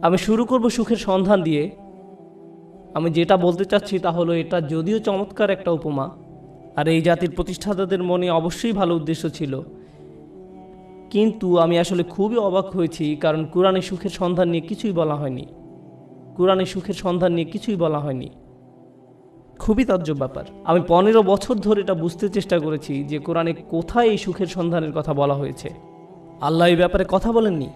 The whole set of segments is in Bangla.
আমি শুরু করব সুখের সন্ধান দিয়ে। আমি যেটা বলতে চাচ্ছি তা হলো, এটা যদিও চমৎকার একটা উপমা, আর এই জাতির প্রতিষ্ঠাতাদের মনে অবশ্যই ভালো উদ্দেশ্য ছিল, কিন্তু আমি আসলে খুবই অবাক হয়েছি, কারণ কোরআনে সুখের সন্ধান নিয়ে কিছুই বলা হয়নি। কোরআনে সুখের সন্ধান নিয়ে কিছুই বলা হয়নি। খুবই তাজ্জব ব্যাপার। আমি 15 বছর ধরে এটা বুঝতে চেষ্টা করেছি যে কোরআনে কোথায় এই সুখের সন্ধানের কথা বলা হয়েছে। আল্লাহ এই ব্যাপারে কথা বলেননি,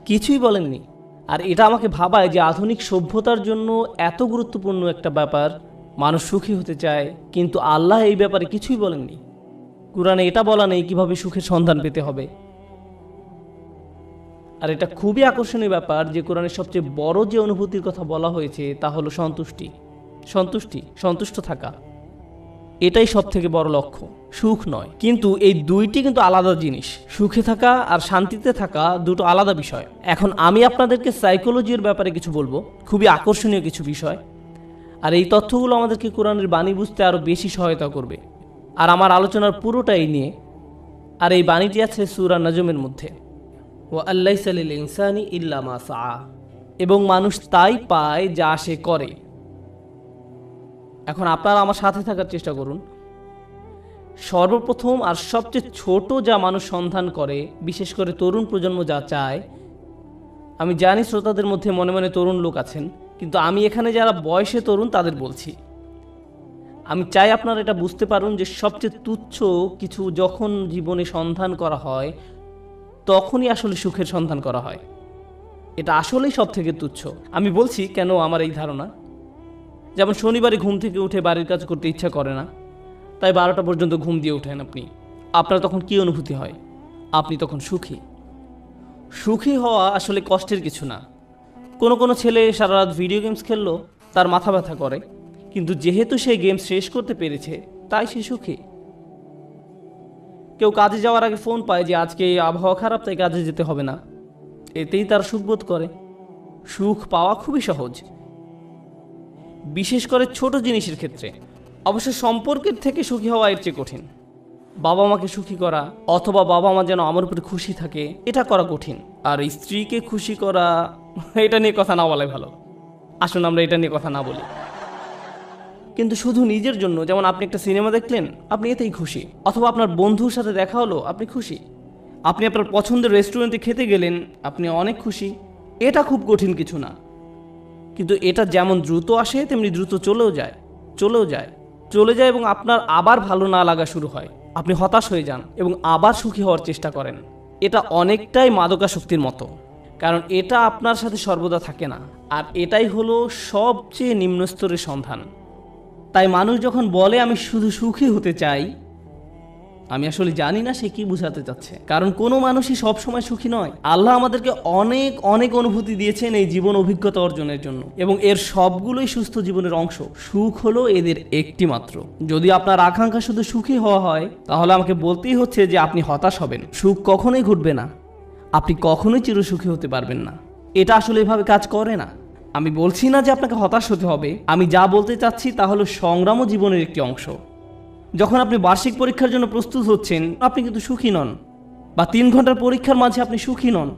কিছুই বলেননি। আর এটা আমাকে ভাবায় যে আধুনিক সভ্যতার জন্য এত গুরুত্বপূর্ণ একটা ব্যাপার, মানুষ সুখী হতে চায়, কিন্তু আল্লাহ এই ব্যাপারে কিছুই বলেননি। কোরআনে এটা বলা নেই কিভাবে সুখের সন্ধান পেতে হবে। আর এটা খুবই আকর্ষণীয় ব্যাপার যে কোরআনের সবচেয়ে বড় যে অনুভূতির কথা বলা হয়েছে তা হলো সন্তুষ্টি। সন্তুষ্ট থাকা, এটাই সব থেকে বড় লক্ষ্য, সুখ নয়। কিন্তু এই দুইটি কিন্তু আলাদা জিনিস। সুখে থাকা আর শান্তিতে থাকা দুটো আলাদা বিষয়। এখন আমি আপনাদেরকে সাইকোলজির ব্যাপারে কিছু বলবো, খুবই আকর্ষণীয় কিছু বিষয়। আর এই তথ্যগুলো আমাদেরকে কোরআনের বাণী বুঝতে আরও বেশি সহায়তা করবে। আর আমার আলোচনার পুরোটাই নিয়ে। আর এই বাণীটি আছে সূরা নাজমের মধ্যে, ওয়া আল্লাইসা লিল ইনসানি ইল্লা মা সাআ, এবং মানুষ তাই পায় যা সে করে। এখন আপনারা আমার সাথে থাকার চেষ্টা করুন। সর্বপ্রথম আর সবচেয়ে ছোট যা মানুষ সন্ধান করে, বিশেষ করে তরুণ প্রজন্ম যা চায়, আমি জানি শ্রোতাদের মধ্যে মনে মনে তরুণ লোক আছেন, কিন্তু আমি এখানে যারা বয়সে তরুণ তাদের বলছি। আমি চাই আপনারা এটা বুঝতে পারুন যে সবচেয়ে তুচ্ছ কিছু যখন জীবনে সন্ধান করা হয়, তখনই আসলে সুখের সন্ধান করা হয়। এটা আসলেই সব থেকে তুচ্ছ। আমি বলছি কেন আমার এই ধারণা। যেমন শনিবারে ঘুম থেকে উঠে বাড়ির কাজ করতে ইচ্ছা করে না, তাই 12টা পর্যন্ত ঘুম দিয়ে ওঠেন আপনি। আপনার তখন কি অনুভূতি হয়? আপনি তখন সুখী। সুখী হওয়া আসলে কষ্টের কিছু না। কোনো ছেলে সারা রাত ভিডিও গেমস খেললো, তার মাথা ব্যথা করে, কিন্তু যেহেতু সে গেম শেষ করতে পেরেছে তাই সে সুখী। কেউ কাজে যাওয়ার আগে ফোন পায় যে আজকে আবহাওয়া খারাপ, তাই কাজে যেতে হবে না, এতেই তার সুখ বোধ করে। সুখ পাওয়া খুবই সহজ, বিশেষ করে ছোট জিনিসের ক্ষেত্রে। অবশ্য সম্পর্কের থেকে সুখী হওয়া এর চেয়ে কঠিন। বাবা মাকে সুখী করা, অথবা বাবা মা যেন আমার উপরে খুশি থাকে, এটা করা কঠিন। আর স্ত্রীকে খুশি করা, এটা নিয়ে কথা না বলাই ভালো। আসুন আমরা এটা নিয়ে কথা না বলি। কিন্তু শুধু নিজের জন্য, যেমন আপনি একটা সিনেমা দেখলেন, আপনি এতেই খুশি। অথবা আপনার বন্ধুর সাথে দেখা হলো, আপনি খুশি। আপনি আপনার পছন্দের রেস্টুরেন্টে খেতে গেলেন, আপনি অনেক খুশি। এটা খুব কঠিন কিছু না, কিন্তু এটা যেমন দ্রুত আসে তেমনি দ্রুত চলে যায় এবং আপনার আবার ভালো না লাগা শুরু হয়। আপনি হতাশ হয়ে যান এবং আবার সুখী হওয়ার চেষ্টা করেন। এটা অনেকটাই মাদকাসক্তির মতো, কারণ এটা আপনার সাথে সর্বদা থাকে না। আর এটাই হলো সবচেয়ে নিম্ন স্তরের সন্ধান। তাই মানুষ যখন বলে আমি শুধু সুখী হতে চাই, আমি আসলে জানি না সে কি বোঝাতে চাচ্ছে। কারণ কোনো মানুষই সবসময় সুখী নয়। আল্লাহ আমাদেরকে অনেক অনেক অনুভূতি দিয়েছেন এই জীবন অভিজ্ঞতা অর্জনের জন্য, এবং এর সবগুলোই সুস্থ জীবনের অংশ। সুখ হলো এদের একটি মাত্র। যদি আপনার আকাঙ্ক্ষা শুধু সুখী হওয়া হয়, তাহলে আমাকে বলতেই হচ্ছে যে আপনি হতাশ হবেন। সুখ কখনোই ঘটবে না, আপনি কখনোই চিরসুখী হতে পারবেন না। এটা আসলে এভাবে কাজ করে না। আমি বলছি না যে আপনাকে হতাশ হতে হবে। আমি যা বলতে চাচ্ছি তা হলো সংগ্রামও জীবনের একটি অংশ। যখন আপনি বার্ষিক পরীক্ষার জন্য প্রস্তুত হচ্ছেন, আপনি কিন্তু সুখী নন, বা 3 ঘন্টার পরীক্ষার মাঝে আপনি সুখী নন।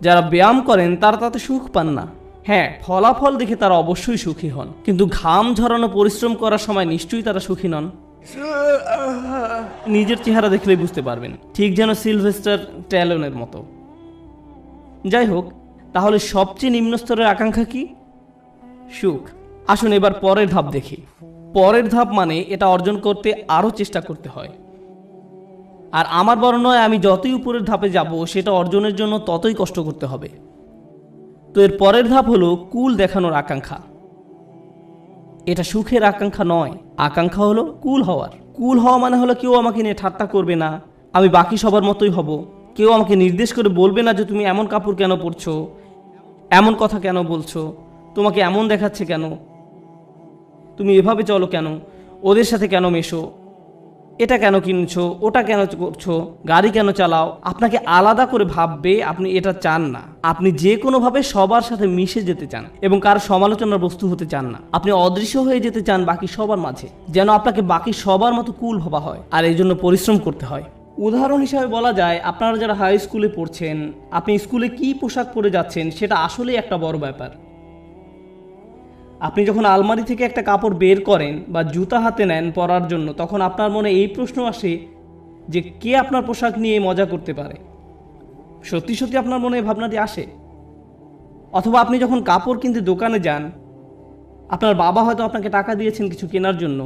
যারা ব্যায়াম করেন তারা তাতে সুখ পান না। হ্যাঁ, ফলাফল দেখে তারা অবশ্যই সুখী হন, কিন্তু ঘাম ঝরানো পরিশ্রম করার সময় নিশ্চয়ই তারা সুখী নন। নিজের চেহারা দেখলেই বুঝতে পারবেন, ঠিক যেন সিলভেস্টার স্ট্যালোনের মতো। যাই হোক, তাহলে সবচেয়ে নিম্ন স্তরের আকাঙ্ক্ষা কি? সুখ। আসুন এবার পরের ধাপ দেখি। পরের ধাপ মানে এটা অর্জন করতে আরও চেষ্টা করতে হয়। আর আমার বর্ণনায় আমি যতই উপরের ধাপে যাব, সেটা অর্জনের জন্য ততই কষ্ট করতে হবে। তো এর পরের ধাপ হলো কুল দেখানোর আকাঙ্ক্ষা। এটা সুখের আকাঙ্ক্ষা নয়, আকাঙ্ক্ষা হলো কুল হওয়ার। কুল হওয়া মানে হলো কেউ আমাকে নিয়ে ঠাট্টা করবে না, আমি বাকি সবার মতোই হব। কেউ আমাকে নির্দেশ করে বলবে না যে তুমি এমন কাপড় কেন পরছো, এমন কথা কেন বলছো, তোমাকে এমন দেখাচ্ছে কেন, তুমি এভাবে চলো কেন, ওদের সাথে কেন মেশো, এটা কেন কিনছো, ওটা কেন করছো, গাড়ি কেন চালাও। আপনাকে আলাদা করে ভাববে, আপনি এটা চান না। আপনি যে কোনোভাবে সবার সাথে মিশে যেতে চান এবং কারো সমালোচনার বস্তু হতে চান না। আপনি অদৃশ্য হয়ে যেতে চান বাকি সবার মাঝে, যেন আপনাকে বাকি সবার মতো কুল ভাবা হয়। আর এই জন্য পরিশ্রম করতে হয়। উদাহরণ হিসাবে বলা যায়, আপনারা যারা হাই স্কুলে পড়ছেন, আপনি স্কুলে কী পোশাক পরে যাচ্ছেন সেটা আসলেই একটা বড় ব্যাপার। আপনি যখন আলমারি থেকে একটা কাপড় বের করেন বা জুতা হাতে নেন পরার জন্য, তখন আপনার মনে এই প্রশ্ন আসে যে কে আপনার পোশাক নিয়ে মজা করতে পারে। সত্যি সত্যি আপনার মনে এই ভাবনাটি আসে? অথবা আপনি যখন কাপড় কিনতে দোকানে যান, আপনার বাবা হয়তো আপনাকে টাকা দিয়েছেন কিছু কেনার জন্য।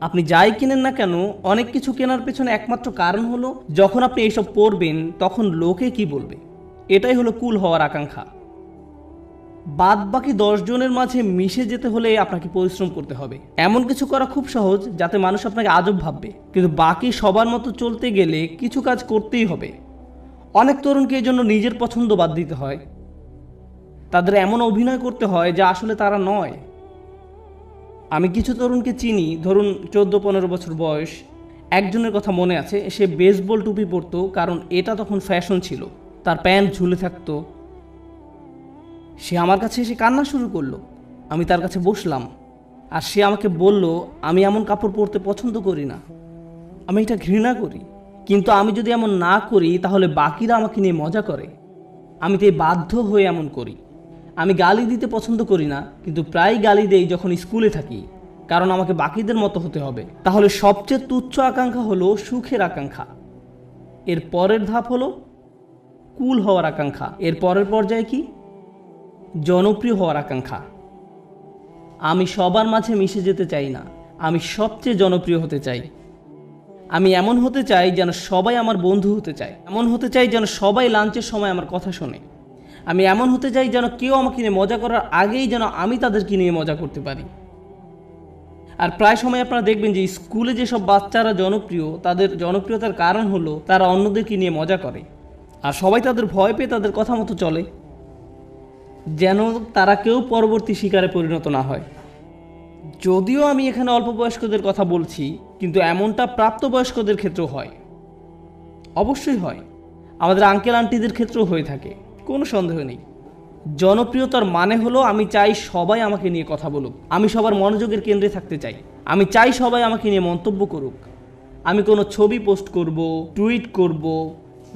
আপনি যাই কিনেন না কেন, অনেক কিছু কেনার পেছনে একমাত্র কারণ হলো যখন আপনি এইসব পরবেন তখন লোকে কি বলবে। এটাই হলো কুল হওয়ার আকাঙ্ক্ষা। বাদ বাকি 10 জনের মাঝে মিশে যেতে হলে আপনাকে পরিশ্রম করতে হবে। এমন কিছু করা খুব সহজ যাতে মানুষ আপনাকে আজব ভাববে, কিন্তু বাকি সবার মতো চলতে গেলে কিছু কাজ করতেই হবে। অনেক তরুণকে এই জন্য নিজের পছন্দ বাদ দিতে হয়, তাদের এমন অভিনয় করতে হয় যা আসলে তারা নয়। আমি কিছু তরুণকে চিনি, ধরুন 14-15 বছর বয়স। একজনের কথা মনে আছে, সে বেসবল টুপি পরতো কারণ এটা তখন ফ্যাশন ছিল, তার প্যান্ট ঝুলে থাকতো। সে আমার কাছে এসে কান্না শুরু করলো। আমি তার কাছে বসলাম আর সে আমাকে বলল, আমি এমন কাপড় পরতে পছন্দ করি না, আমি এটা ঘৃণা করি, কিন্তু আমি যদি এমন না করি তাহলে বাকিরা আমাকে নিয়ে মজা করে, আমি তাই বাধ্য হয়ে এমন করি। আমি গালি দিতে পছন্দ করি না, কিন্তু প্রায় গালি দেই যখন স্কুলে থাকি, কারণ আমাকে বাকিদের মতো হতে হবে। তাহলে সবচেয়ে তুচ্ছ আকাঙ্ক্ষা হলো সুখের আকাঙ্ক্ষা। এর পরের ধাপ হলো কুল হওয়ার আকাঙ্ক্ষা। এর পরের পর্যায়ে কি? জনপ্রিয় হওয়ার আকাঙ্ক্ষা। আমি সবার মাঝে মিশে যেতে চাই না, আমি সবচেয়ে জনপ্রিয় হতে চাই। আমি এমন হতে চাই যেন সবাই আমার বন্ধু হতে চায়, এমন হতে চাই যেন সবাই লাঞ্চের সময় আমার কথা শোনে। আমি এমন হতে চাই যেন কেউ আমাকে নিয়ে মজা করার আগেই যেন আমি তাদেরকে নিয়ে মজা করতে পারি। আর প্রায় সময় আপনারা দেখবেন যে স্কুলে যেসব বাচ্চারা জনপ্রিয়, তাদের জনপ্রিয়তার কারণ হলো তারা অন্যদেরকে নিয়ে মজা করে, আর সবাই তাদের ভয় পেয়ে তাদের কথা মতো চলে, যেন তারা কেউ পরবর্তী শিকারে পরিণত না হয়। যদিও আমি এখানে অল্প বয়স্কদের কথা বলছি, কিন্তু এমনটা প্রাপ্তবয়স্কদের ক্ষেত্রেও হয়। অবশ্যই হয়, আমাদের আঙ্কেল আন্টিদের ক্ষেত্রেও হয়ে থাকে, কোনো সন্দেহ নেই। জনপ্রিয়তার মানে হলো আমি চাই সবাই আমাকে নিয়ে কথা বলুক, আমি সবার মনোযোগের কেন্দ্রে থাকতে চাই, আমি চাই সবাই আমাকে নিয়ে মন্তব্য করুক। আমি কোনো ছবি পোস্ট করব, টুইট করব,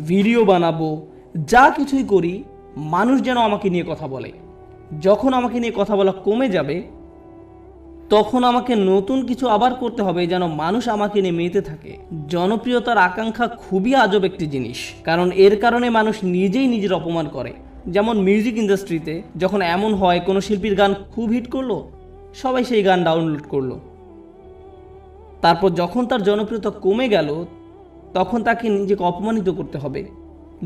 ভিডিও বানাবো, যা কিছুই করি মানুষ যেন আমাকে নিয়ে কথা বলে। যখন আমাকে নিয়ে কথা বলা কমে যাবে তখন আমাকে নতুন কিছু আবার করতে হবে যেন মানুষ আমাকে নিয়ে মেতে থাকে। জনপ্রিয়তার আকাঙ্ক্ষা খুবই আজব একটি জিনিস, কারণ এর কারণে মানুষ নিজেই নিজের অপমান করে। যেমন মিউজিক ইন্ডাস্ট্রিতে যখন এমন হয় কোনো শিল্পীর গান খুব হিট করলো, সবাই সেই গান ডাউনলোড করলো, তারপর যখন তার জনপ্রিয়তা কমে গেল তখন তাকে নিজেকে অপমানিত করতে হবে,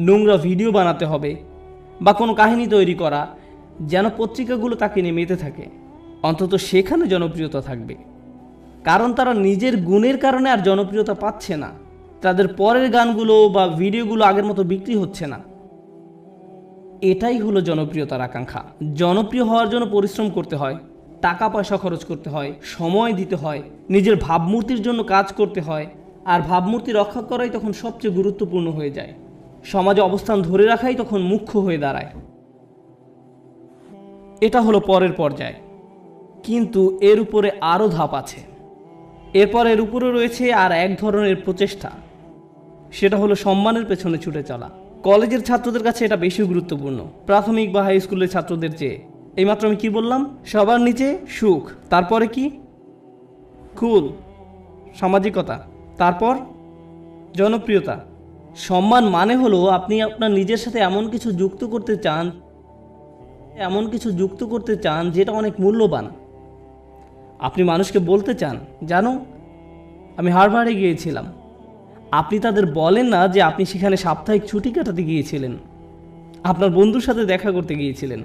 নোংরা ভিডিও বানাতে হবে বা কোনো কাহিনী তৈরি করা যেন পত্রিকাগুলো তাকে নিয়ে মেতে থাকে। অন্তত সেখানে জনপ্রিয়তা থাকবে, কারণ তারা নিজের গুণের কারণে আর জনপ্রিয়তা পাচ্ছে না, তাদের পরের গানগুলো বা ভিডিওগুলো আগের মতো বিক্রি হচ্ছে না। এটাই হলো জনপ্রিয়তার আকাঙ্ক্ষা। জনপ্রিয় হওয়ার জন্য পরিশ্রম করতে হয়, টাকা পয়সা খরচ করতে হয়, সময় দিতে হয়, নিজের ভাবমূর্তির জন্য কাজ করতে হয়, আর ভাবমূর্তি রক্ষা করাই তখন সবচেয়ে গুরুত্বপূর্ণ হয়ে যায়। সমাজে অবস্থান ধরে রাখাই তখন মুখ্য হয়ে দাঁড়ায়। এটা হলো পরের পর্যায়, কিন্তু এর উপরে আরও ধাপ আছে। এরপর এর উপরে রয়েছে আর এক ধরনের প্রচেষ্টা, সেটা হলো সম্মানের পেছনে ছুটে চলা। কলেজের ছাত্রদের কাছে এটা বেশি গুরুত্বপূর্ণ প্রাথমিক বা হাই স্কুলের ছাত্রদের চেয়ে। এইমাত্র আমি কি বললাম? সবার নিচে সুখ, তারপরে কি? কুল, সামাজিকতা, তারপর জনপ্রিয়তা। সম্মান মানে হলো আপনি আপনার নিজের সাথে এমন কিছু যুক্ত করতে চান যেটা অনেক মূল্যবান। আপনি মানুষকে বলতে চান, জানো আমি হার্ভার্ডে গিয়েছিলাম। আপনি তাদের বলেন না যে আপনি সেখানে সাপ্তাহিক ছুটি কাটাতে গিয়েছিলেন, আপনার বন্ধুর সাথে দেখা করতে গিয়েছিলেন,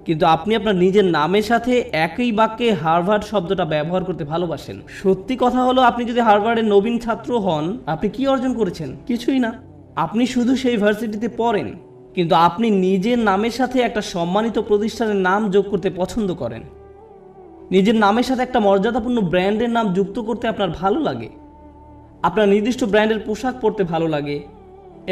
কিন্তু আপনি আপনার নিজের নামের সাথে একই বাক্যে হার্ভার্ড শব্দটা ব্যবহার করতে ভালোবাসেন। সত্যি কথা হলো, আপনি যদি হার্ভার্ডের নবীন ছাত্র হন, আপনি কি অর্জন করেছেন? কিছুই না। আপনি শুধু সেই ভার্সিটিতে পড়েন, কিন্তু আপনি নিজের নামের সাথে একটা সম্মানিত প্রতিষ্ঠানের নাম যোগ করতে পছন্দ করেন। নিজের নামের সাথে একটা মর্যাদাপূর্ণ ব্র্যান্ডের নাম যুক্ত করতে আপনার ভালো লাগে। আপনার নির্দিষ্ট ব্র্যান্ডের পোশাক পরতে ভালো লাগে,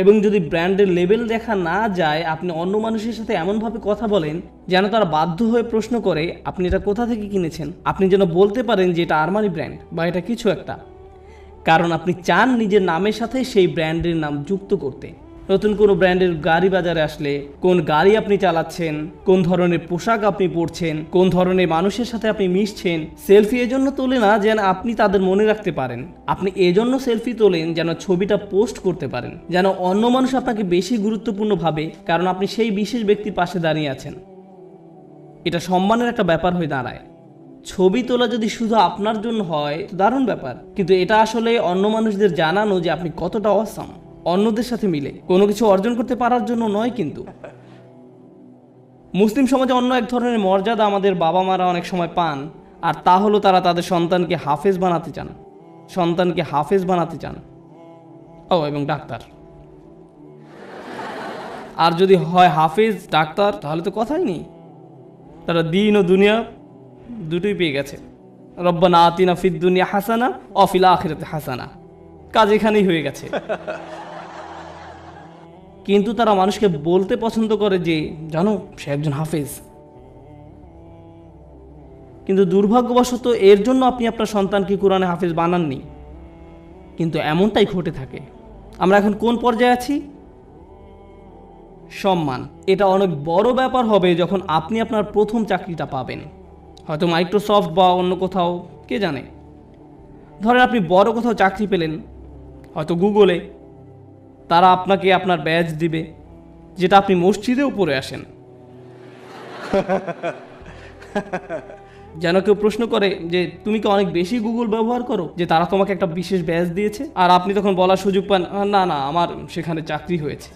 এবং যদি ব্র্যান্ডের লেবেল দেখা না যায়, আপনি অন্য মানুষের সাথে এমনভাবে কথা বলেন যেন তারা বাধ্য হয়ে প্রশ্ন করে আপনি এটা কোথা থেকে কিনেছেন। আপনি যেন বলতে পারেন যে এটা আরমানি ব্র্যান্ড বা এটা কিছু একটা। কারণ আপনি চান নিজের নামের সাথে সেই ব্র্যান্ডের নাম যুক্ত করতে। নতুন কোনো ব্র্যান্ডের গাড়ি বাজারে আসলে কোন গাড়ি আপনি চালাচ্ছেন, কোন ধরনের পোশাক আপনি পরছেন, কোন ধরনের মানুষের সাথে আপনি মিশছেন। সেলফি এজন্য তোলে না যেন আপনি তাদের মনে রাখতে পারেন, আপনি এজন্য সেলফি তোলেন যেন ছবিটা পোস্ট করতে পারেন, যেন অন্য মানুষ আপনাকে বেশি গুরুত্বপূর্ণ ভাবে, কারণ আপনি সেই বিশেষ ব্যক্তির পাশে দাঁড়িয়ে আছেন। এটা সম্মানের একটা ব্যাপার হয়ে দাঁড়ায়। ছবি তোলা যদি শুধু আপনার জন্য হয় দারুণ ব্যাপার, কিন্তু এটা আসলে অন্য মানুষদের জানানো যে আপনি কতটা অসাম, অন্যদের সাথে মিলে কোনো কিছু অর্জন করতে পারার জন্য নয়। কিন্তু মুসলিম সমাজে অন্য এক ধরনের মর্যাদা আমাদের বাবা মারা অনেক সময় পান, আর তা হলো তারা তাদের সন্তানকে হাফেজ বানাতে চান, সন্তানকে হাফেজ বানাতে চান। এবং ডাক্তার। আর যদি হয় হাফেজ ডাক্তার তাহলে তো কথাই নেই, তারা দিন ও দুনিয়া দুটোই পেয়ে গেছে। রব্বানা আতিনা ফিদ দুনিয়া হাসানা ওয়া ফিল আখিরাতি হাসানা, কাজ এখানেই হয়ে গেছে। কিন্তু তারা মানুষকে বলতে পছন্দ করে যে জানো সে একজন হাফেজ। কিন্তু দুর্ভাগ্যবশত এর জন্য আপনি আপনার সন্তানকে কোরআনে হাফেজ বানাননি। কিন্তু এমনটাই ঘটে থাকে। আমরা এখন কোন পর্যায়ে আছি? সম্মান। এটা অনেক বড় ব্যাপার হবে যখন আপনি আপনার প্রথম চাকরিটা পাবেন, হয়তো মাইক্রোসফট বা অন্য কোথাও, কে জানে। ধরেন আপনি বড় কোথাও চাকরি পেলেন, হয়তো গুগলে। তারা আপনাকে আপনার ব্যাজ দিবে, যেটা আপনি মসজিদেও পরে আসেন। যেন কেউ প্রশ্ন করে যে তুমি কি অনেক বেশি গুগল ব্যবহার করো যে তারা তোমাকে একটা বিশেষ ব্যাজ দিয়েছে? আর আপনি তখন বলার সুযোগ পান, না না আমার সেখানে চাকরি হয়েছে।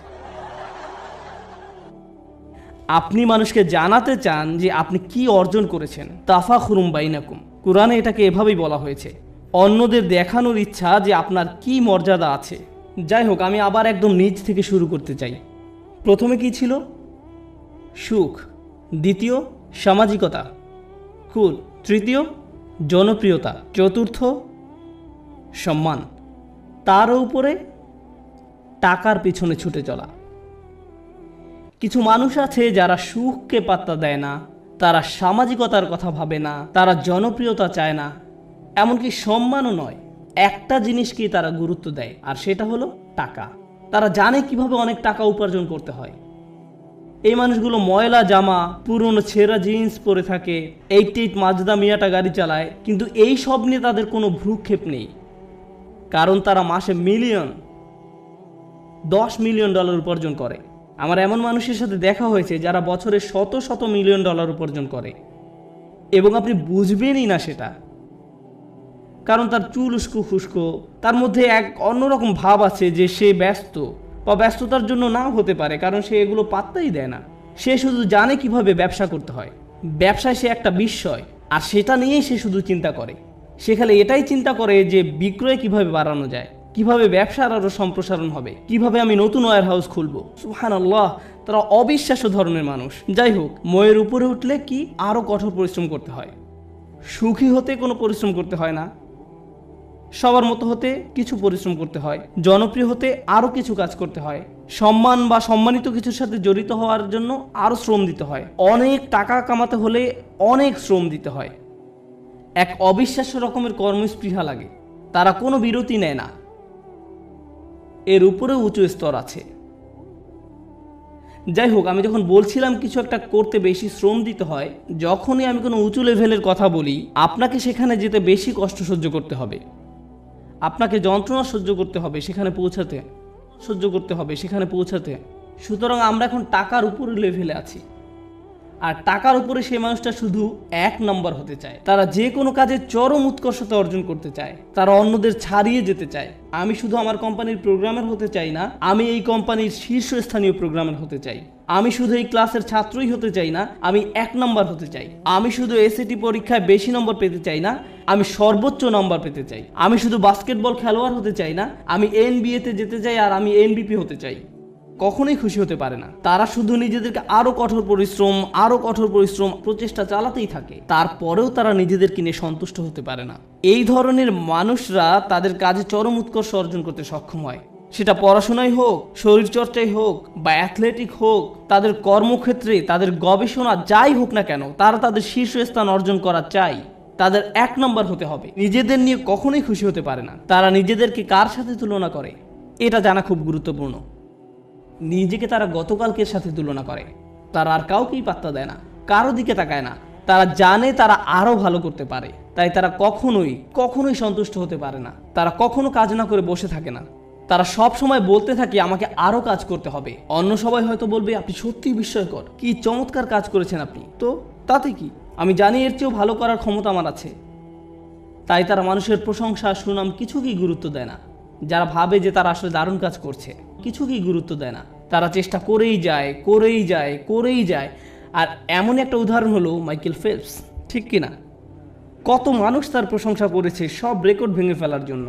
আপনি মানুষকে জানাতে চান যে আপনি কি অর্জন করেছেন। তাফাখুরুম বাইনাকুম, কোরআনে এটাকে এভাবেই বলা হয়েছে। অন্যদের দেখানোর ইচ্ছা যে আপনার কি মর্যাদা আছে। যাই হোক, আমি আবার একদম নিচ থেকে শুরু করতে চাই। প্রথমে কি ছিল? সুখ। দ্বিতীয় সামাজিকতা, কুল। তৃতীয় জনপ্রিয়তা। চতুর্থ সম্মান। তার উপরে টাকার পিছনে ছুটে চলা। কিছু মানুষ আছে যারা সুখকে পাত্তা দেয় না, তারা সামাজিকতার কথা ভাবে না, তারা জনপ্রিয়তা চায় না, এমনকি সম্মানও নয়। একটা জিনিসকেই তারা গুরুত্ব দেয়, আর সেটা হলো টাকা। তারা জানে কিভাবে অনেক টাকা উপার্জন করতে হয়। এই মানুষগুলো ময়লা জামা, পুরনো ছেঁড়া জিন্স পরে থাকে, 88 মাজদা মিয়াটা গাড়ি চালায়, কিন্তু এই সব নিয়ে তাদের কোনো ভ্রুক্ষেপ নেই। কারণ তারা মাসে $10 মিলিয়ন উপার্জন করে। আমার এমন মানুষের সাথে দেখা হয়েছে যারা বছরে শত শত মিলিয়ন ডলার উপার্জন করে, এবং আপনি বুঝবেনই না সেটা। কারণ তার চুল উস্কো খুস্কো, তার মধ্যে এক অন্যরকম ভাব আছে যে সে ব্যস্ত, বা ব্যস্ততার জন্য নাও হতে পারে, কারণ সে এগুলো পাত্তাই দেয় না। সে শুধু জানে কিভাবে ব্যবসা করতে হয়। ব্যবসায় সে একটা বিস্ময়, আর সেটা নিয়েই সে শুধু চিন্তা করে। সে খালি এটাই চিন্তা করে যে বিক্রয় কিভাবে বাড়ানো যায়, কিভাবে ব্যবসার আরও সম্প্রসারণ হবে, কিভাবে আমি নতুন ওয়্যার হাউস খুলবো। সুবহানাল্লাহ, তারা অবিশ্বাস্য ধরনের মানুষ। যাই হোক, ময়ের উপরে উঠলে কি আরও কঠোর পরিশ্রম করতে হয়। সুখী হতে কোনো পরিশ্রম করতে হয় না, সবার মতো হতে কিছু পরিশ্রম করতে হয়। জনপ্রিয় হতে আরও কিছু কাজ করতে হয়। সম্মান বা সম্মানিত কিছুর সাথে জড়িত হওয়ার জন্য আরও শ্রম দিতে হয়। অনেক টাকা কামাতে হলে অনেক শ্রম দিতে হয়। এক অবিশ্বাস্য রকমের কর্মস্পৃহা লাগে, তারা কোনো বিরতি নেয় না। এর উপরেও উঁচু স্তর আছে। যাই হোক, আমি যখন বলছিলাম কিছু একটা করতে বেশি শ্রম দিতে হয়, যখনই আমি কোনো উঁচু লেভেলের কথা বলি, আপনাকে সেখানে যেতে বেশি কষ্ট সহ্য করতে হবে, আপনাকে যন্ত্রণা সহ্য করতে হবে সেখানে পৌঁছাতে, সহ্য করতে হবে সেখানে পৌঁছাতে। সুতরাং আমরা এখন টাকার উপরে লেভেলে আছি, আর টাকার উপরে সেই মানুষটা শুধু 1 নম্বর হতে চায়। তারা যে কোনো কাজে চরম উৎকর্ষতা অর্জন করতে চায়, তারা অন্যদের ছাড়িয়ে যেতে চায়। আমি শুধু আমার কোম্পানির প্রোগ্রামার হতে চাই না, আমি এই কোম্পানির শীর্ষস্থানীয় প্রোগ্রামার হতে চাই। আমি শুধু এই ক্লাসের ছাত্রই হতে চাই না, আমি 1 নম্বর হতে চাই। আমি শুধু এসএটি পরীক্ষায় বেশি নম্বর পেতে চাই না, আমি সর্বোচ্চ নম্বর পেতে চাই। আমি শুধু বাস্কেটবল খেলোয়াড় হতে চাই না, আমি NBA-তে যেতে চাই, আর আমি MVP হতে চাই। কখনোই খুশি হতে পারে না। তারা শুধু নিজেদেরকে আরো কঠোর পরিশ্রম প্রচেষ্টা চালাতেই থাকে, তারপরেও তারা নিজেদেরকে নিয়ে সন্তুষ্ট হতে পারে না। এই ধরনের মানুষরা তাদের কাজে চরম উৎকর্ষ অর্জন করতে সক্ষম হয়, সেটা পড়াশোনায় হোক, শরীরচর্চায় হোক, বা অ্যাথলেটিক হোক, তাদের কর্মক্ষেত্রে, তাদের গবেষণা যাই হোক না কেন, তারা তাদের শীর্ষস্থান অর্জন করা চায়। তাদের 1 নম্বর হতে হবে। নিজেদের নিয়ে কখনোই খুশি হতে পারে না। তারা নিজেদেরকে কার সাথে তুলনা করে এটা জানা খুব গুরুত্বপূর্ণ। নিজেকে তারা গতকালকের সাথে তুলনা করে। তারা আর কাউকেই পাত্তা দেয় না, কারো দিকে তাকায় না। তারা জানে তারা আরো ভালো করতে পারে, তাই তারা কখনোই সন্তুষ্ট হতে পারে না। তারা কখনো কাজ না করে বসে থাকে না। তারা সব সময় বলতে থাকে আমাকে আরো কাজ করতে হবে। অন্য সবাই হয়তো বলবে আপনি সত্যিই বিস্ময়কর, কি চমৎকার কাজ করেছেন আপনি, তো তাতে কি, আমি জানি এর চেয়েও ভালো করার ক্ষমতা আমার আছে। তাই তারা মানুষের প্রশংসা সুনাম কিছুকেই গুরুত্ব দেয় না। যারা ভাবে যে তারা আসলে দারুণ কাজ করছে কিছুকেই গুরুত্ব দেয় না। তারা চেষ্টা করেই যায়। আর এমন একটা উদাহরণ হলো মাইকেল ফেলপস, ঠিক কিনা? কত মানুষ তার প্রশংসা করেছে সব রেকর্ড ভেঙে ফেলার জন্য,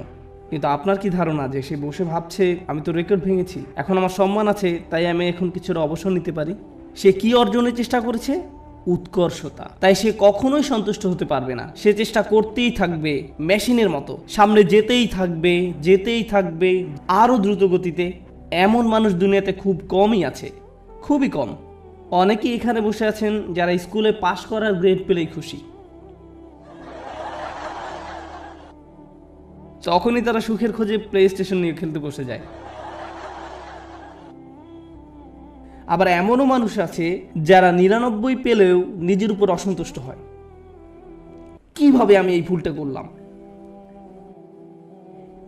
কিন্তু আপনার কি ধারণা যে সে বসে ভাবছে আমি তো রেকর্ড ভেঙেছি, এখন আমার সম্মান আছে, তাই আমি এখন কিছুটা অবসর নিতে পারি? সে কি অর্জনের চেষ্টা করেছে? উৎকর্ষতা। তাই সে কখনোই সন্তুষ্ট হতে পারবে না। সে চেষ্টা করতেই থাকবে মেশিনের মতো, সামনে যেতেই থাকবে আরও দ্রুত গতিতে। এমন মানুষ দুনিয়াতে খুব কমই আছে, খুবই কম। অনেকেই এখানে বসে আছেন যারা স্কুলে পাশ করার গ্রেড পেলেই খুশি। তখনই তারা সুখের খোঁজে প্লে স্টেশন নিয়ে খেলতে বসে যায়। আবার এমনও মানুষ আছে যারা 99 পেলেও নিজের উপর অসন্তুষ্ট হয়। কিভাবে আমি এই ভুলটা করলাম?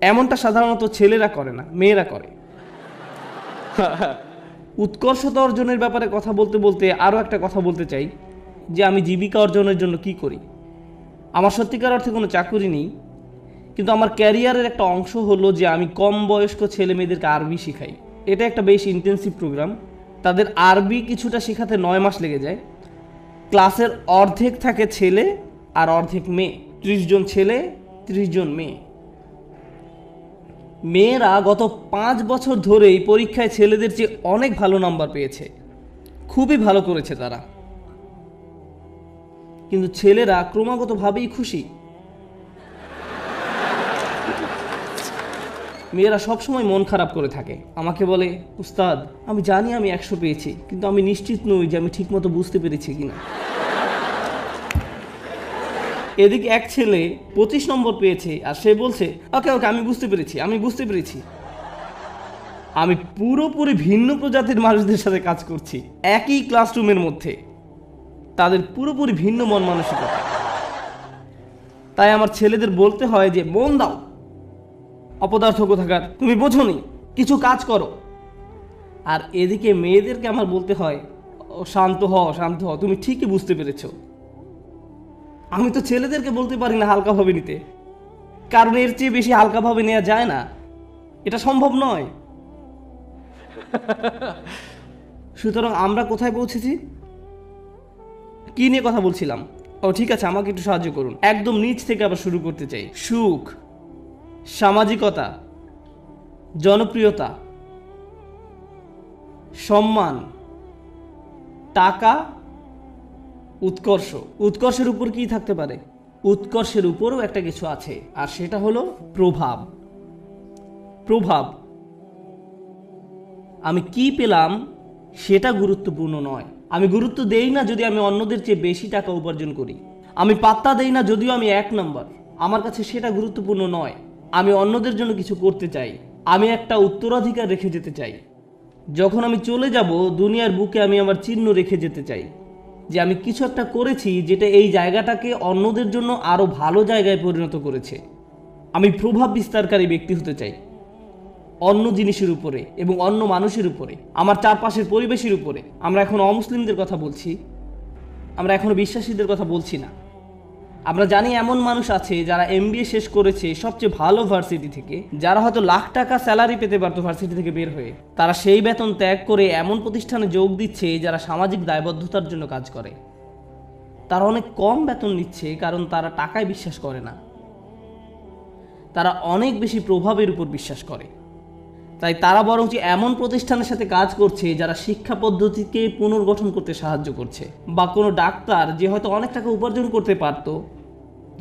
এমনটা সাধারণত ছেলেরা করে না, মেয়েরা করে। উৎকর্ষতা অর্জনের ব্যাপারে কথা বলতে বলতে আরও একটা কথা বলতে চাই, যে আমি জীবিকা অর্জনের জন্য কি করি। আমার সত্যিকার অর্থে কোনো চাকরি নেই, কিন্তু আমার ক্যারিয়ারের একটা অংশ হলো যে আমি কম বয়স্ক ছেলে মেয়েদেরকে আরবি শেখাই। এটা একটা বেশ ইন্টেন্সিভ প্রোগ্রাম। তাদের আরবি কিছুটা শেখাতে 9 মাস লেগে যায়। ক্লাসের অর্ধেক থাকে ছেলে আর অর্ধেক মেয়ে, 30 জন ছেলে 30 জন মেয়ে। মেয়েরা গত 5 বছর ধরেই পরীক্ষায় ছেলেদের চেয়ে অনেক ভালো নাম্বার পেয়েছে, খুবই ভালো করেছে তারা। কিন্তু ছেলেরা ক্রমাগতভাবেই খুশি। মেয়েরা সবসময় মন খারাপ করে থাকে, আমাকে বলে উস্তাদ আমি জানি আমি 100 পেয়েছি, কিন্তু আমি নিশ্চিত নই যে আমি ঠিকমতো বুঝতে পেরেছি কিনা। এদিকে এক ছেলে 25 নম্বর পেয়েছে আর সে বলছে ওকে আমি বুঝতে পেরেছি। আমি পুরোপুরি ভিন্ন প্রজাতির মানুষদের সাথে কাজ করছি একই ক্লাসরুমের মধ্যে, তাদের পুরোপুরি ভিন্ন মন মানসিকতা। তাই আমার ছেলেদের বলতে হয় যে মন দাও, অপদার্থ কোথাকার, তুমি বোঝোনি, কিছু কাজ করো। আর এদিকে মেয়েদেরকে আমার বলতে হয় শান্ত হ, তুমি ঠিকই বুঝতে পেরেছ। আমি তো ছেলেদেরকে বলতে পারি না হালকাভাবে নিতে, কারণ এর চেয়ে বেশি হালকাভাবে নেওয়া যায় না, এটা সম্ভব নয়। সুতরাং আমরা কোথায় পৌঁছেছি, কি নিয়ে কথা বলছিলাম? ঠিক আছে, আমাকে একটু সাহায্য করুন। একদম নিচ থেকে আবার শুরু করতে চাই। সুখ, সামাজিকতা, জনপ্রিয়তা, সম্মান, টাকা, উৎকর্ষের উপর কি থাকতে পারে? উৎকর্ষের উপরও একটা কিছু আছে, আর সেটা হলো প্রভাব। আমি কি পেলাম সেটা গুরুত্বপূর্ণ নয়। আমি গুরুত্ব দেই না যদি আমি অন্যদের চেয়ে বেশি টাকা উপার্জন করি। আমি পাত্তা দেই না যদিও আমি 1 নম্বর। আমার কাছে সেটা গুরুত্বপূর্ণ নয়। আমি অন্যদের জন্য কিছু করতে চাই, আমি একটা উত্তরাধিকার রেখে যেতে চাই। যখন আমি চলে যাব দুনিয়ার বুকে আমি আমার চিহ্ন রেখে যেতে চাই যে আমি কিছু একটা করেছি যেটা এই জায়গাটাকে অন্যদের জন্য আরও ভালো জায়গায় পরিণত করেছে। আমি প্রভাব বিস্তারকারী ব্যক্তি হতে চাই অন্য জিনিসের উপরে এবং অন্য মানুষের উপরে, আমার চারপাশের পরিবেশের উপরে। আমরা এখন অমুসলিমদের কথা বলছি, আমরা এখনো বিশ্বাসীদের কথা বলছি না। আমরা জানি এমন মানুষ আছে যারা MBA শেষ করেছে সবচেয়ে ভালো ভার্সিটি থেকে, যারা হয়তো লাখ টাকা স্যালারি পেতে পারতো ভার্সিটি থেকে বের হয়ে। তারা সেই বেতন ত্যাগ করে এমন প্রতিষ্ঠানে যোগ দিচ্ছে যারা সামাজিক দায়বদ্ধতার জন্য কাজ করে। তারা অনেক কম বেতন নিচ্ছে কারণ তারা টাকায় বিশ্বাস করে না, তারা অনেক বেশি প্রভাবের উপর বিশ্বাস করে। তাই তারা বরঞ্চ এমন প্রতিষ্ঠানের সাথে কাজ করছে যারা শিক্ষা পদ্ধতিকে পুনর্গঠন করতে সাহায্য করছে। বা কোনো ডাক্তার যে হয়তো অনেক টাকা উপার্জন করতে পারত,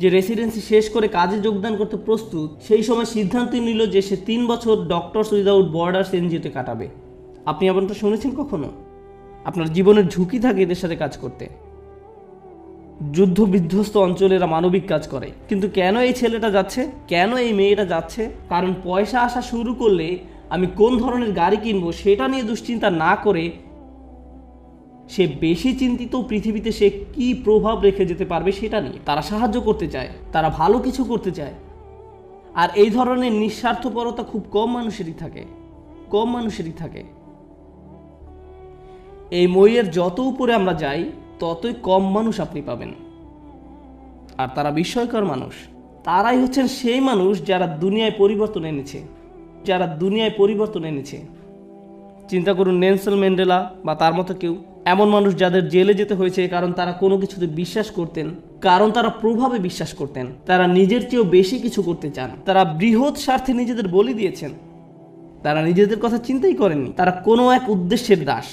যে রেসিডেন্সি শেষ করে কাজে যোগদান করতে প্রস্তুত, সেই সময় সিদ্ধান্ত নিল যে সে 3 বছর ডক্টরস উইদাউট বর্ডার্স NGO-তে কাটাবে। আপনি এমনটা শুনেছেন কখনো? আপনার জীবনের ঝুঁকি থাকে এদের সাথে কাজ করতে। যুদ্ধ বিধ্বস্ত অঞ্চলে এরা মানবিক কাজ করে। কিন্তু কেন এই ছেলেটা যাচ্ছে, কেন এই মেয়েটা যাচ্ছে? কারণ পয়সা আসা শুরু করলে আমি কোন ধরনের গাড়ি কিনবো সেটা নিয়ে দুশ্চিন্তা না করে সে বেশি চিন্তিত পৃথিবীতে সে কি প্রভাব রেখে যেতে পারবে সেটা নিয়ে। তারা সাহায্য করতে চায়, তারা ভালো কিছু করতে চায়। আর এই ধরনের নিঃস্বার্থপরতা খুব কম মানুষেরই থাকে। এই মইয়ের যত উপরে আমরা যাই ততই কম মানুষ আপনি পাবেন। আর তারা বিস্ময়কর মানুষ। তারাই হচ্ছেন সেই মানুষ যারা দুনিয়ায় পরিবর্তন এনেছে। চিন্তা করুন, নেলসন ম্যান্ডেলা বা তার মতো কেউ, এমন মানুষ যাদের জেলে যেতে হয়েছে কারণ তারা কোনো কিছুতে বিশ্বাস করতেন, কারণ তারা প্রভাবে বিশ্বাস করতেন, তারা নিজের চেয়েও বেশি কিছু করতে চান, তারা বৃহৎ স্বার্থে নিজেদের বলি দিয়েছেন, তারা নিজেদের কথা চিন্তাই করেননি, তারা কোনো এক উদ্দেশ্যের দাস।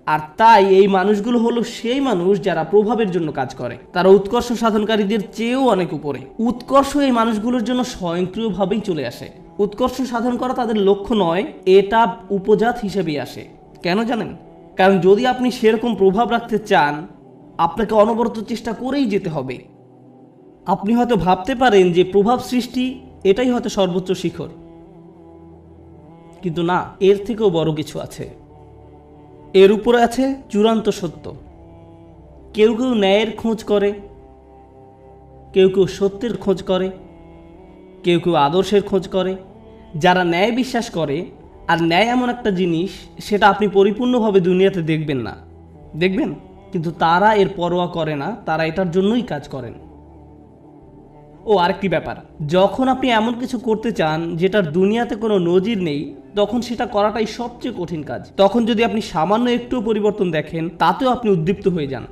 আর তাই এই মানুষগুলো হলো সেই মানুষ যারা প্রভাবের জন্য কাজ করে। তারা উৎকর্ষ সাধনকারীদের চেয়েও অনেক উপরে। উৎকর্ষ এই মানুষগুলোর জন্য স্বয়ংক্রিয়ভাবেই চলে আসে। উৎকর্ষ সাধন করা তাদের লক্ষ্য নয়, এটা উপজাত হিসেবেই আসে। কেন জানেন? কারণ যদি আপনি সেরকম প্রভাব রাখতে চান, আপনাকে অনবরত চেষ্টা করেই যেতে হবে। আপনি হয়তো ভাবতে পারেন যে প্রভাব সৃষ্টি এটাই হয়তো সর্বোচ্চ শিখর, কিন্তু না, এর থেকেও বড় কিছু আছে। এর উপরে আছে চূড়ান্ত সত্য। কেউ কেউ ন্যায়ের খোঁজ করে, কেউ কেউ সত্যের খোঁজ করে, কেউ কেউ আদর্শের খোঁজ করে। যারা ন্যায় বিশ্বাস করে, আর ন্যায় এমন একটা জিনিস সেটা আপনি পরিপূর্ণভাবে দুনিয়াতে দেখবেন না, কিন্তু তারা এর পরোয়া করে না, তারা এটার জন্যই কাজ করেন। ও আরেকটি ব্যাপার, যখন আপনি এমন কিছু করতে চান যেটার দুনিয়াতে কোনো নজির নেই, তখন সেটা করাটাই সবচেয়ে কঠিন কাজ। তখন যদি আপনি সামান্য একটু পরিবর্তন দেখেন, তাতেও আপনি উদ্দীপ্ত হয়ে যান,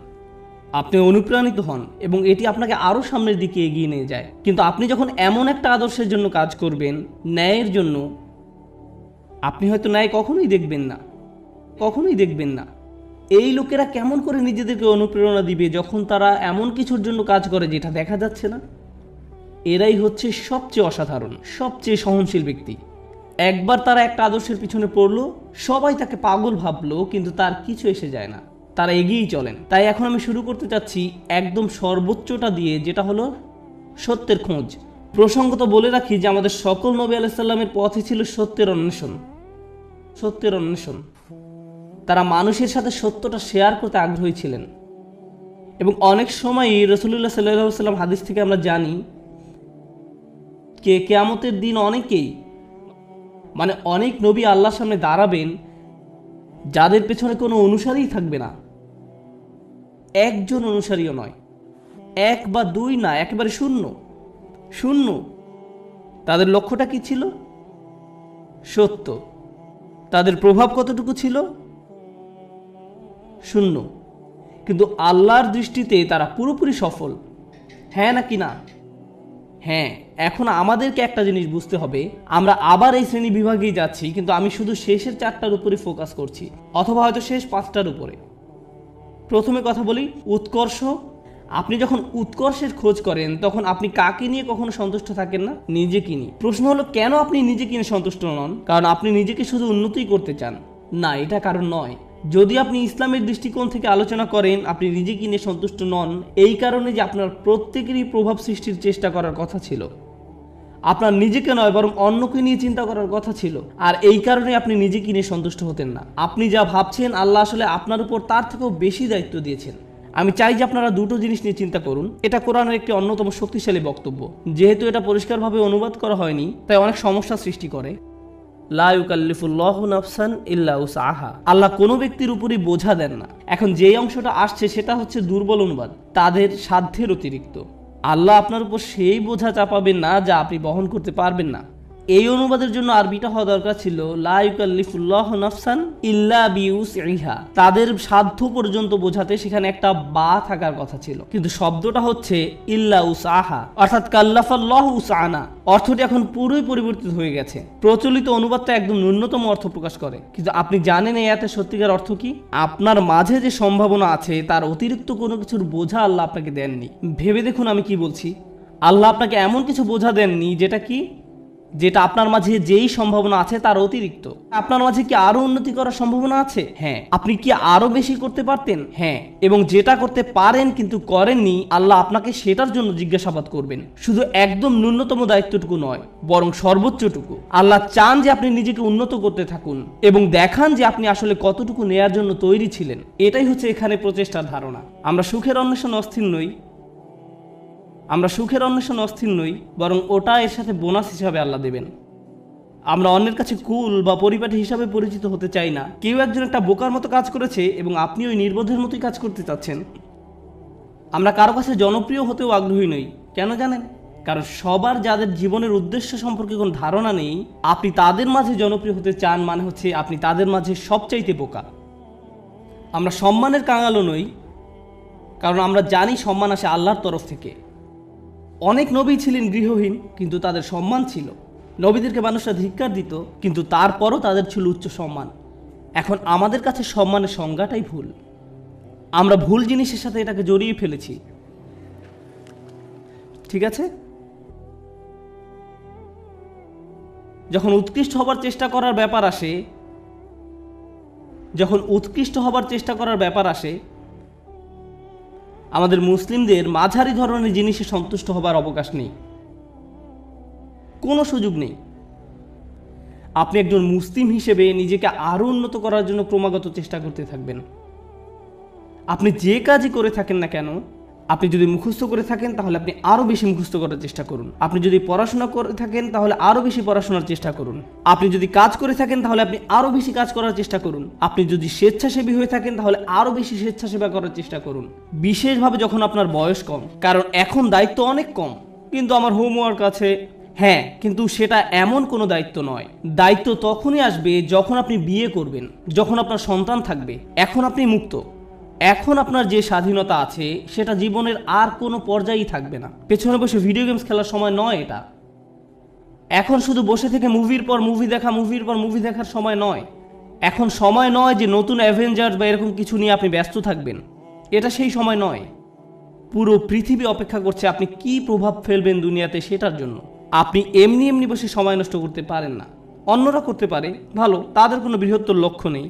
আপনি অনুপ্রাণিত হন এবং এটি আপনাকে আরও সামনের দিকে এগিয়ে নিয়ে যায়। কিন্তু আপনি যখন এমন একটা আদর্শের জন্য কাজ করবেন, ন্যায়ের জন্য, আপনি হয়তো ন্যায় কখনোই দেখবেন না। এই লোকেরা কেমন করে নিজেদেরকে অনুপ্রেরণা দিবে যখন তারা এমন কিছুর জন্য কাজ করে যেটা দেখা যাচ্ছে না? এরাই হচ্ছে সবচেয়ে অসাধারণ, সবচেয়ে সহনশীল ব্যক্তি। একবার তারা একটা আদর্শের পিছনে পড়লো, সবাই তাকে পাগল ভাবলো, কিন্তু তার কিছু এসে যায় না, তারা এগিয়েই চলেন। তাই এখন আমি শুরু করতে চাচ্ছি একদম সর্বোচ্চটা দিয়ে, যেটা হলো সত্যের খোঁজ। প্রসঙ্গত বলে রাখি যে আমাদের সকল নবী আলাইহিস সালামের পথে ছিল সত্যের অন্বেষণ। তারা মানুষের সাথে সত্যটা শেয়ার করতে আগ্রহী ছিলেন। এবং অনেক সময়ই রাসূলুল্লাহ সাল্লাল্লাহু আলাইহি ওয়াসাল্লাম হাদিস থেকে আমরা জানি কিয়ামতের দিন অনেক নবী আল্লাহর সামনে দাঁড়াবেন যাদের পেছনে কোনো অনুসারীই থাকবে না, একজন অনুসারীও নয়, এক বা দুই না, একেবারে শূন্য। তাদের লক্ষ্যটা কি ছিল? সত্য। তাদের প্রভাব কতটুকু ছিল? শূন্য। কিন্তু আল্লাহর দৃষ্টিতে তারা পুরোপুরি সফল। হ্যাঁ নাকি না? হ্যাঁ। এখন আমাদেরকে একটা জিনিস বুঝতে হবে, আমরা আবার এই শ্রেণী বিভাগেই যাচ্ছি, কিন্তু আমি শুধু শেষের 4টার উপরে ফোকাস করছি, অথবা হয়তো শেষ 5টার উপরে। প্রথমে কথা বলি উৎকর্ষ। আপনি যখন উৎকর্ষের খোঁজ করেন, তখন আপনি কাকে নিয়ে কখনো সন্তুষ্ট থাকেন না? নিজেকে নিয়ে। প্রশ্ন হলো, কেন আপনি নিজেকে নিয়ে সন্তুষ্ট নন? কারণ আপনি নিজেকে শুধু উন্নতিই করতে চান না, এটা কারণ নয়। যদি আপনি ইসলামের দৃষ্টিকোণ থেকে আলোচনা করেন, আপনি নিজেকে নিয়ে সন্তুষ্ট নন এই কারণে যে আপনার প্রত্যেকেরই প্রভাব সৃষ্টির চেষ্টা করার কথা ছিল। আপনার নিজেকে নয়, বরং অন্যকে নিয়ে চিন্তা করার কথা ছিল। আর এই কারণে আপনি নিজেকে নিয়ে সন্তুষ্ট হতেন না। আপনি যা ভাবছেন, আল্লাহ আসলে আপনার উপর তার থেকেও বেশি দায়িত্ব দিয়েছেন। আমি চাই যে আপনারা দুটো জিনিস নিয়ে চিন্তা করুন। এটা কোরআনের একটি অন্যতম শক্তিশালী বক্তব্য। যেহেতু এটা পরিষ্কারভাবে অনুবাদ করা হয়নি, তাই অনেক সমস্যা সৃষ্টি করে। লা ইউকাল্লিফুল্লাহু নাফসান ইল্লা উসআহা। আল্লাহ কোনো ব্যক্তির উপরই বোঝা দেন না। এখন যেই অংশটা আসছে সেটা হচ্ছে দুর্বল অনুবাদ, তাদের সাধ্যের অতিরিক্ত। আল্লাহ আপনার উপর সেই বোঝা চাপাবেন না যা আপনি বহন করতে পারবেন না। এই অনুবাদের জন্য আরবিটা হওয়া দরকার ছিল লা ইউকাল্লিফুল্লাহু নাফসান ইল্লা বিউসইহা। তাদের সাধ্য পর্যন্ত বোঝাতে সেখানে একটা বা থাকার কথা ছিল, কিন্তু শব্দটা হচ্ছে ইল্লা উসআহা, অর্থাৎ কাল্লাফাল্লাহু উসআনা। অর্থটি এখন পুরোই পরিবর্তিত হয়ে গেছে। প্রচলিত অনুবাদটা একদম ন্যূনতম অর্থ প্রকাশ করে, কিন্তু আপনি জানেন এই আয়াতের সত্যিকার অর্থ কি? আপনার মাঝে যে সম্ভাবনা আছে তার অতিরিক্ত কোনো কিছুর বোঝা আল্লাহ আপনাকে দেননি। ভেবে দেখুন আমি কি বলছি। আল্লাহ আপনাকে এমন কিছু বোঝা দেননি যেটা কি যেটা আপনার মাঝে যেই সম্ভাবনা আছে তার অতিরিক্ত। আপনার মাঝে কি আরো উন্নতি করার সম্ভাবনা আছে? হ্যাঁ। আপনি কি আরো বেশি করতে পারতেন? হ্যাঁ। এবং যেটা করতে পারেন কিন্তু করেননি, আল্লাহ আপনাকে সেটার জন্য জিজ্ঞাসাবাদ করবেন। শুধু একদম ন্যূনতম দায়িত্বটুকু নয়, বরং সর্বোচ্চটুকু। আল্লাহ চান যে আপনি নিজেকে উন্নত করতে থাকুন এবং দেখান যে আপনি আসলে কতটুকু নেয়ার জন্য তৈরি ছিলেন। এটাই হচ্ছে এখানে প্রচেষ্টার ধারণা। আমরা সুখের অন্বেষণ অস্থির নই, বরং ওটা এর সাথে বোনাস হিসাবে আল্লাহ দেবেন। আমরা অন্যের কাছে কুল বা পরিপাটি হিসাবে পরিচিত হতে চাই না। কেউ একজন একটা বোকার মতো কাজ করেছে এবং আপনি ওই নির্বোধের মতোই কাজ করতে চাচ্ছেন। আমরা কারো কাছে জনপ্রিয় হতেও আগ্রহী নই। কেন জানেন? কারণ সবার যাদের জীবনের উদ্দেশ্য সম্পর্কে কোনো ধারণা নেই, আপনি তাদের মাঝে জনপ্রিয় হতে চান মানে হচ্ছে আপনি তাদের মাঝে সবচাইতে বোকা। আমরা সম্মানের কাঙালও নই, কারণ আমরা জানি সম্মান আসে আল্লাহর তরফ থেকে। অনেক নবী ছিলেন গৃহহীন, কিন্তু তাদের সম্মান ছিল। নবীদেরকে মানুষরা ধিক্কার দিত, কিন্তু তারপরও তাদের ছিল উচ্চ সম্মান। এখন আমাদের কাছে সম্মানের সংজ্ঞাটাই ভুল। আমরা ভুল জিনিসের সাথে এটাকে জড়িয়ে ফেলেছি। ঠিক আছে? যখন উৎকৃষ্ট হবার চেষ্টা করার ব্যাপার আসে, আমাদের মুসলিমদের মাঝারি ধরনের জিনিসে সন্তুষ্ট হবার অবকাশ নেই, কোনো সুযোগ নেই। আপনি একজন মুসলিম হিসেবে নিজেকে আরো উন্নত করার জন্য ক্রমাগত চেষ্টা করতে থাকবেন। আপনি যে কাজই করে থাকেন না কেন, আপনি যদি মুখস্থ করে থাকেন তাহলে আপনি আরো বেশি মুখস্থ করার চেষ্টা করুন। আপনি যদি পড়াশোনা করে থাকেন তাহলে আরো বেশি পড়াশোনার চেষ্টা করুন। আপনি যদি কাজ করে থাকেন তাহলে আপনি আরো বেশি কাজ করার চেষ্টা করুন। আপনি যদি স্বেচ্ছাসেবী হয়ে থাকেন তাহলে আরো বেশি স্বেচ্ছাসেবা করার চেষ্টা করুন, বিশেষভাবে যখন আপনার বয়স কম। কারণ এখন দায়িত্ব অনেক কম। কিন্তু আমার হোমওয়ার্ক আছে। হ্যাঁ, কিন্তু সেটা এমন কোনো দায়িত্ব নয়। দায়িত্ব তখনই আসবে যখন আপনি বিয়ে করবেন, যখন আপনার সন্তান থাকবে। এখন আপনি মুক্ত। এখন আপনার যে স্বাধীনতা আছে সেটা জীবনের আর কোনো পর্যায়েই থাকবে না। পেছনে বসে ভিডিও গেমস খেলার সময় নয় এটা। এখন শুধু বসে থেকে মুভির পর মুভি দেখার সময় নয়। এখন সময় নয় যে নতুন অ্যাভেঞ্জার্স বা এরকম কিছু নিয়ে আপনি ব্যস্ত থাকবেন। এটা সেই সময় নয়। পুরো পৃথিবী অপেক্ষা করছে আপনি কি প্রভাব ফেলবেন দুনিয়াতে সেটার জন্য। আপনি এমনি বসে সময় নষ্ট করতে পারেন না। অন্যরা করতে পারে, ভালো, তাদের কোনো বৃহত্তর লক্ষ্য নেই।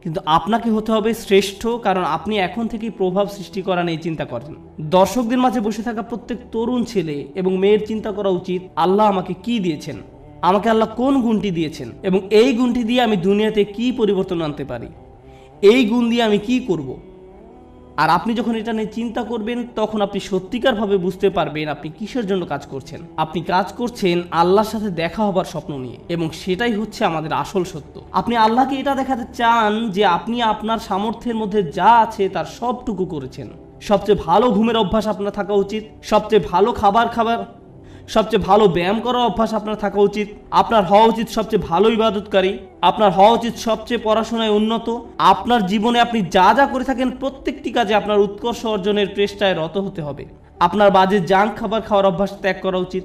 কিন্তু আপনাকে হতে হবে শ্রেষ্ঠ, কারণ আপনি এখন থেকেই প্রভাব সৃষ্টি করা নিয়ে চিন্তা করেন। দর্শকদের মাঝে বসে থাকা প্রত্যেক তরুণ ছেলে এবং মেয়ের চিন্তা করা উচিত, আল্লাহ আমাকে কি দিয়েছেন, আমাকে আল্লাহ কোন গুণটি দিয়েছেন এবং এই গুণটি দিয়ে আমি দুনিয়াতে কি পরিবর্তন আনতে পারি, এই গুণ দিয়ে আমি কি করব। আর আপনি যখন এটা নিয়ে চিন্তা করবেন তখন আপনি সত্যিকারভাবে বুঝতে পারবেন আপনি কিসের জন্য কাজ করছেন। আপনি কাজ করছেন আল্লাহর সাথে দেখা হবার স্বপ্ন নিয়ে, এবং সেটাই হচ্ছে আমাদের আসল সত্য। আপনি আল্লাহকে এটা দেখাতে চান যে আপনি আপনার সামর্থ্যের মধ্যে যা আছে তার সবটুকু করেছেন। সবচেয়ে ভালো ঘুমের অভ্যাস আপনার থাকা উচিত, সবচেয়ে ভালো খাবার সবচেয়ে ভালো ব্যায়াম করার অভ্যাস আপনার থাকা উচিত। আপনার হওয়া উচিত সবচেয়ে ভালো ইবাদতকারী। আপনার হওয়া উচিত সবচেয়ে পড়াশোনায় উন্নত। আপনার জীবনে আপনি যা যা করে থাকেন প্রত্যেকটি কাজে আপনার উৎকর্ষ অর্জনের চেষ্টায় রত হতে হবে। আপনার বাজে জাঙ্ক খাবার খাওয়ার অভ্যাস ত্যাগ করা উচিত।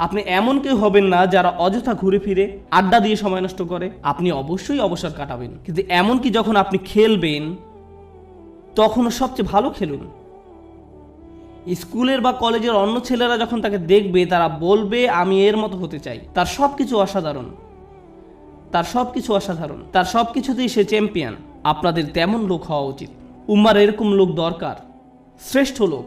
আপনি এমন কেউ হবেন না যারা অযথা ঘুরে ফিরে আড্ডা দিয়ে সময় নষ্ট করে। আপনি অবশ্যই অবসর কাটাবেন, কিন্তু এমনকি যখন আপনি খেলবেন তখনও সবচেয়ে ভালো খেলুন। স্কুলের বা কলেজের অন্য ছেলেরা যখন তাকে দেখবে তারা বলবে আমি এর মতো হতে চাই। তার সবকিছু অসাধারণ, তার সবকিছুতেই সে চ্যাম্পিয়ন। আপনাদের তেমন লোক হওয়া উচিত। উম্মার এরকম লোক দরকার, শ্রেষ্ঠ লোক,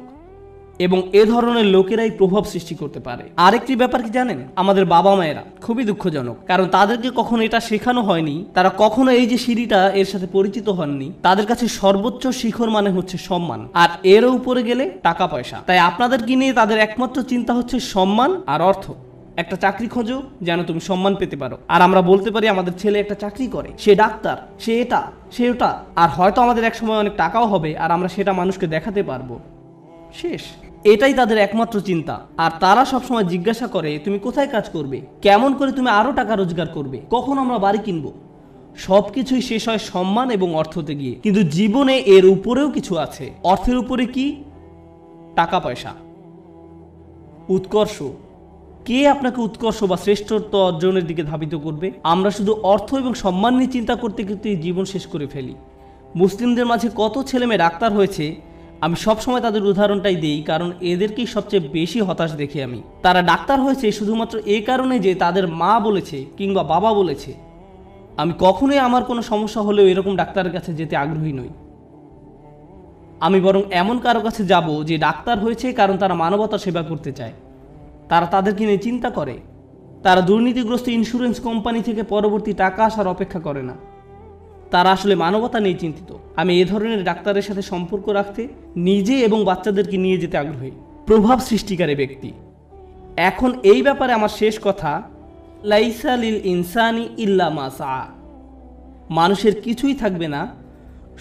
এবং এ ধরনের লোকেরাই প্রভাব সৃষ্টি করতে পারে। আরেকটি ব্যাপার কি জানেন? আমাদের বাবা মায়েরা খুবই দুঃখজনক, কারণ তাদেরকে কখনো এটা শেখানো হয়নি। তারা কখনো এই যে সিঁড়িটা এর সাথে পরিচিত হননি। তাদের কাছে সর্বোচ্চ শিখর মানে হচ্ছে সম্মান, আর এর উপরে গেলে টাকা পয়সা। তাই আপনাদেরকে নিয়ে তাদের একমাত্র চিন্তা হচ্ছে সম্মান আর অর্থ। একটা চাকরি খোঁজো যেন তুমি সম্মান পেতে পারো। আর আমরা বলতে পারি আমাদের ছেলে একটা চাকরি করে, সে ডাক্তার, সে এটা, সে ওটা, আর হয়তো আমাদের এক সময় অনেক টাকাও হবে আর আমরা সেটা মানুষকে দেখাতে পারবো। শেষ। এটাই তাদের একমাত্র চিন্তা। আর তারা সবসময় জিজ্ঞাসা করে তুমি কোথায় কাজ করবে, কেমন করে তুমি আরো টাকা রোজগার করবে, কখন আমরা বাড়ি কিনবো। সবকিছুই শেষ হয় সম্মান এবং অর্থতে গিয়ে। কিন্তু জীবনে এর উপরেও কিছু আছে। অর্থের উপরে কি? টাকা পয়সা, উৎকর্ষ। কে আপনাকে উৎকর্ষ বা শ্রেষ্ঠত্ব অর্জনের দিকে ধাবিত করবে? আমরা শুধু অর্থ এবং সম্মান নিয়ে চিন্তা করতে করতে জীবন শেষ করে ফেলি। মুসলিমদের মাঝে কত ছেলে মেয়ে ডাক্তার হয়েছে আমি সবসময় তাদের উদাহরণটাই দিই, কারণ এদেরকেই সবচেয়ে বেশি হতাশ দেখি আমি। তারা ডাক্তার হয়েছে শুধুমাত্র এই কারণে যে তাদের মা বলেছে কিংবা বাবা বলেছে। আমি কখনোই আমার কোনো সমস্যা হলেও এরকম ডাক্তারের কাছে যেতে আগ্রহী নই। আমি বরং এমন কারো কাছে যাব যে ডাক্তার হয়েছে কারণ তারা মানবতার সেবা করতে চায়। তারা তাদেরকে নিয়ে চিন্তা করে। তারা দুর্নীতিগ্রস্ত ইন্স্যুরেন্স কোম্পানি থেকে পরবর্তী টাকা আসার অপেক্ষা করে না। তারা আসলে মানবতা নিয়ে চিন্তিত। আমি এ ধরনের ডাক্তারের সাথে সম্পর্ক রাখতে, নিজে এবং বাচ্চাদেরকে নিয়ে যেতে আগ্রহী। প্রভাব সৃষ্টিকারী ব্যক্তি। এখন এই ব্যাপারে আমার শেষ কথা, লাইসা লিল ইনসানি ইল্লা মা সা। মানুষের কিছুই থাকবে না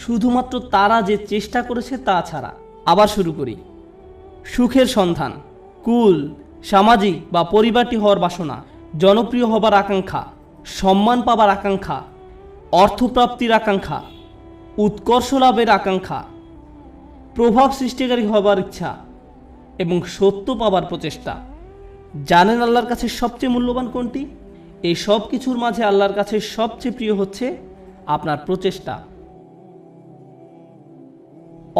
শুধুমাত্র তারা যে চেষ্টা করেছে তা ছাড়া। আবার শুরু করি। সুখের সন্ধান, কুল, সামাজিক বা পরিবারটি হওয়ার বাসনা, জনপ্রিয় হবার আকাঙ্ক্ষা, সম্মান পাবার আকাঙ্ক্ষা, অর্থপ্রাপ্তির আকাঙ্ক্ষা, উৎকর্ষ লাভের আকাঙ্ক্ষা, প্রভাব সৃষ্টিকারী হবার ইচ্ছা এবং সত্য পাবার প্রচেষ্টা। জানেন আল্লাহর কাছে সবচেয়ে মূল্যবান কোনটি? এই সব কিছুর মাঝে আল্লাহর কাছে সবচেয়ে প্রিয় হচ্ছে আপনার প্রচেষ্টা।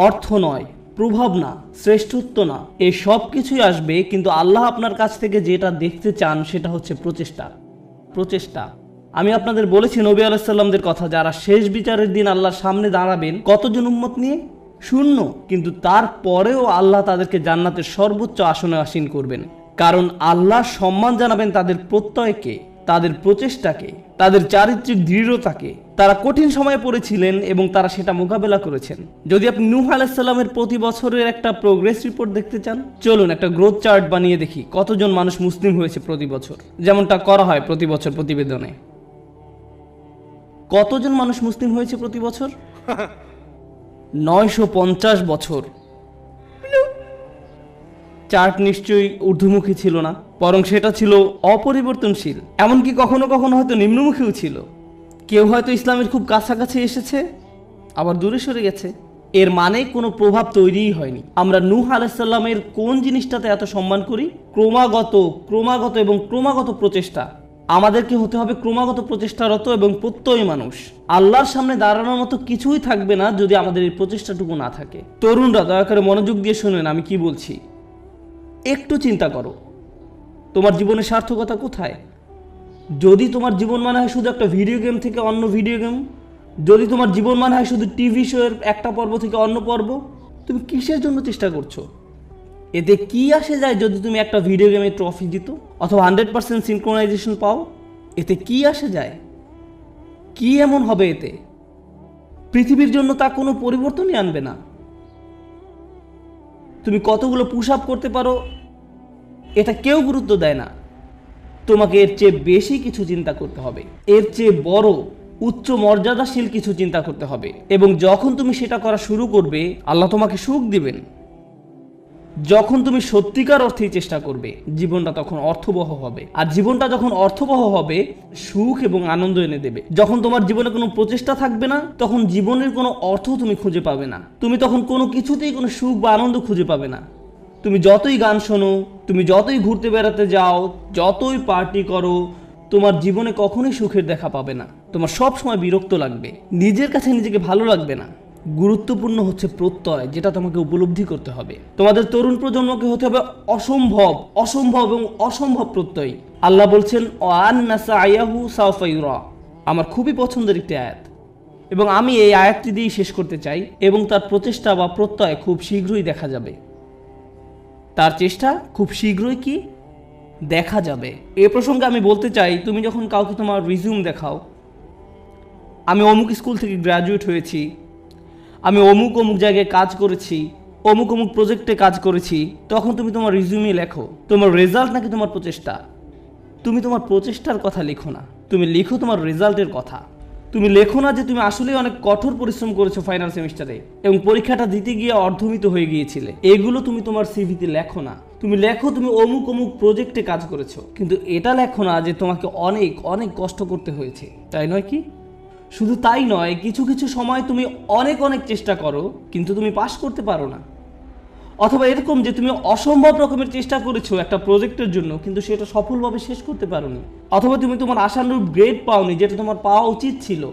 অর্থ নয়, প্রভাব না, শ্রেষ্ঠত্ব না, এই সব কিছুই আসবে, কিন্তু আল্লাহ আপনার কাছ থেকে যেটা দেখতে চান সেটা হচ্ছে প্রচেষ্টা। প্রচেষ্টা। আমি আপনাদের বলেছি নবী আলাইহিস সালামদের কথা, যারা শেষ বিচারের দিন আল্লাহর সামনে দাঁড়াবেন কতজন উম্মত নিয়ে? 0। কিন্তু তারপরেও আল্লাহ তাদেরকে জান্নাতের সর্বোচ্চ আসনে আসীন করবেন, কারণ আল্লাহ সম্মান জানাবেন তাদের প্রত্যয়কে, তাদের প্রচেষ্টাকে, তাদের চারিত্রিক দৃঢ়তাকে। তারা কঠিন সময়ে পড়েছিলেন এবং তারা সেটা মোকাবেলা করেছেন। যদি আপনি নূহ আলাইহিস সালামের প্রতি বছরের একটা প্রোগ্রেস রিপোর্ট দেখতে চান, চলুন একটা গ্রোথ চার্ট বানিয়ে দেখি কতজন মানুষ মুসলিম হয়েছে প্রতি বছর, যেমনটা করা হয় প্রতি বছর প্রতিবেদনে। কতজন মানুষ মুসলিম হয়েছে প্রতি বছর? 950 বছর। চার্ট নিশ্চয়ই ঊর্ধ্বমুখী ছিল না, বরং সেটা ছিল অপরিবর্তনশীল। এমনকি কখনো কখনো হয়তো নিম্নমুখীও ছিল। কেউ হয়তো ইসলামের খুব কাছাকাছি এসেছে, আবার দূরে সরে গেছে। এর মানে কোনো প্রভাব তৈরিই হয়নি। আমরা নূহ আলাইহিস সালামের কোন জিনিসটাতে এত সম্মান করি? ক্রমাগত এবং ক্রমাগত প্রচেষ্টা। আমাদেরকে হতে হবে ক্রমাগত প্রচেষ্টারত এবং প্রত্যয়ী মানুষ। আল্লাহর সামনে দাঁড়ানোর মতো কিছুই থাকবে না যদি আমাদের এই প্রচেষ্টাটুকু না থাকে। তরুণরা দয়া করে মনোযোগ দিয়ে শুনেন আমি কি বলছি। একটু চিন্তা করো, তোমার জীবনের সার্থকতা কোথায়? যদি তোমার জীবন মানে হয় শুধু একটা ভিডিও গেম থেকে অন্য ভিডিও গেম, যদি তোমার জীবন মানে হয় শুধু টিভি শোয়ের একটা পর্ব থেকে অন্য পর্ব, তুমি কিসের জন্য চেষ্টা করছো? এতে কি আসে যায় যদি তুমি একটা ভিডিও গেমে ট্রফি জিতো অথবা 100% সিনক্রোনাইজেশন পাও? এতে কি আসে যায়? কি এমন হবে এতে? পৃথিবীর জন্য তা কোনো পরিবর্তনই আনবে না। তুমি কতগুলো পুশ আপ করতে পারো এটা কেউ গুরুত্ব দেয় না। তোমাকে এর চেয়ে বেশি কিছু চিন্তা করতে হবে, এর চেয়ে বড় উচ্চ মর্যাদাশীল কিছু চিন্তা করতে হবে। এবং যখন তুমি সেটা করা শুরু করবে, আল্লাহ তোমাকে সুখ দিবেন। যখন তুমি সত্যিকার অর্থেই চেষ্টা করবে, জীবনটা তখন অর্থবহ হবে। আর জীবনটা যখন অর্থবহ হবে, সুখ এবং আনন্দ এনে দেবে। যখন তোমার জীবনে কোনো প্রচেষ্টা থাকবে না, তখন জীবনের কোনো অর্থ তুমি খুঁজে পাবে না। তুমি তখন কোনো কিছুতেই কোনো সুখ বা আনন্দ খুঁজে পাবে না। তুমি যতই গান শোনো, তুমি যতই ঘুরতে বেড়াতে যাও, যতই পার্টি করো, তোমার জীবনে কখনোই সুখের দেখা পাবে না। তোমার সব সময় বিরক্ত লাগবে, নিজের কাছে নিজেকে ভালো লাগবে না। গুরুত্বপূর্ণ হচ্ছে প্রত্যয়, যেটা তোমাকে উপলব্ধি করতে হবে। তোমাদের তরুণ প্রজন্মকে হতে হবে অসম্ভব এবং অসম্ভব প্রত্যয়। আল্লাহ বলছেন ওয়ান্না সায়াহু সাওফা ইউরা। আমার খুবই পছন্দের একটি আয়াত এবং আমি এই আয়াতটি দিয়ে শেষ করতে চাই। এবং তার প্রচেষ্টা বা প্রত্যয় খুব শীঘ্রই দেখা যাবে। তার চেষ্টা খুব শীঘ্রই কি দেখা যাবে। এ প্রসঙ্গে আমি বলতে চাই, তুমি যখন কাউকে তোমার রিজিউম দেখাও, আমি অমুক স্কুল থেকে গ্র্যাজুয়েট হয়েছি, আমি অমুক জায়গায় কাজ করেছি, অমুক প্রজেক্টে কাজ করেছি, তখন তুমি তোমার রিজিউমে লেখো তোমার রেজাল্ট নাকি তোমার প্রচেষ্টা? তুমি তোমার প্রচেষ্টার কথা লেখো না, তুমি লেখো তোমার রেজাল্টের কথা। তুমি লেখো না যে তুমি আসলেই অনেক কঠোর পরিশ্রম করেছো ফাইনাল সেমিস্টারে এবং পরীক্ষাটা দিতে গিয়ে অর্ধমিত হয়ে গিয়েছিলে। এগুলো তুমি তোমার সিভিতে লেখো না। তুমি লেখো তুমি অমুক প্রজেক্টে কাজ করেছো, কিন্তু এটা লেখো না যে তোমাকে অনেক কষ্ট করতে হয়েছে, তাই নয় কি? শুধু তাই নয়, কিছু কিছু সময় তুমি অনেক চেষ্টা করো কিন্তু তুমি পাস করতে পারো না। অথবা এরকম যে তুমি অসম্ভব রকমের চেষ্টা করেছো একটা প্রজেক্টের জন্য, কিন্তু সেটা সফলভাবে শেষ করতে পারোনি। অথবা তুমি তোমার আশানুরূপ গ্রেড পাওনি, যেটা তোমার পাওয়া উচিত ছিল।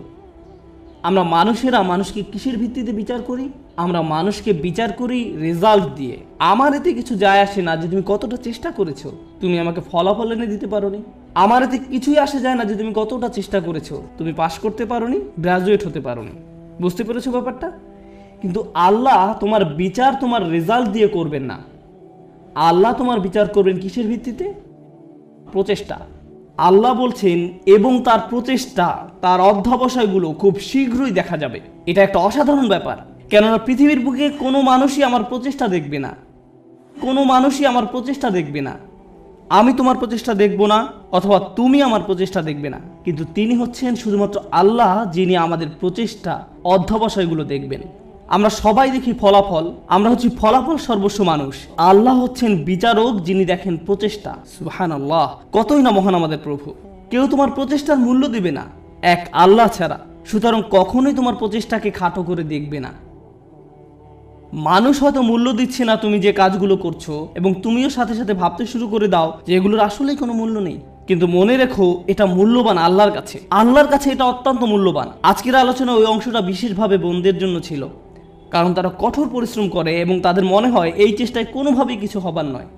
আমরা মানুষেরা মানুষকে কিসের ভিত্তিতে বিচার করি? আমরা মানুষকে বিচার করি রেজাল্ট দিয়ে। আমার এতে কিছু যায় আসে না যে তুমি কতটা চেষ্টা করেছো, তুমি আমাকে ফলাফল এনে দিতে পারোনি। আমার এতে কিছুই আসে যায় না যে তুমি কতটা চেষ্টা করেছো, তুমি পাশ করতে পারোনি, গ্রাজুয়েট হতে পারোনি। বুঝতে পেরেছো ব্যাপারটা? কিন্তু আল্লাহ তোমার বিচার তোমার রেজাল্ট দিয়ে করবেন না। আল্লাহ তোমার বিচার করবেন কিসের ভিত্তিতে? প্রচেষ্টা। আল্লাহ বলছেন এবং তার প্রচেষ্টা, তার অধ্যবসায়গুলো খুব শীঘ্রই দেখা যাবে। এটা একটা অসাধারণ ব্যাপার, কেননা পৃথিবীর বুকে কোনো মানুষই আমার প্রচেষ্টা দেখবে না, কোনো মানুষই আমার প্রচেষ্টা দেখবে না। আমি তোমার প্রচেষ্টা দেখব না, অথবা তুমি আমার প্রচেষ্টা দেখবে না, কিন্তু তিনি হচ্ছেন শুধুমাত্র আল্লাহ, যিনি আমাদের প্রচেষ্টা অধ্যবসায়গুলো দেখবেন। আমরা সবাই দেখি ফলাফল, আমরা হচ্ছি ফলাফল সর্বস্ব মানুষ। আল্লাহ হচ্ছেন বিচারক, যিনি দেখেন প্রচেষ্টা। সুবহানাল্লাহ, কতই না মহান আমাদের প্রভু। কেউ তোমার প্রচেষ্টার মূল্য দিবে না এক আল্লাহ ছাড়া, সুতরাং কখনোই তোমার প্রচেষ্টাকে খাটো করে দেখবে না। মানুষ হয়তো মূল্য দিচ্ছে না তুমি যে কাজগুলো করছো, এবং তুমিও সাথে সাথে ভাবতে শুরু করে দাও যে এগুলোর আসলেই কোনো মূল্য নেই। কিন্তু মনে রেখো, এটা মূল্যবান আল্লাহর কাছে। আল্লাহর কাছে এটা অত্যন্ত মূল্যবান। আজকের আলোচনা ওই অংশটা বিশেষভাবে বোনদের জন্য ছিল, কারণ তারা কঠোর পরিশ্রম করে এবং তাদের মনে হয় এই চেষ্টায় কোনোভাবেই কিছু হবার নয়।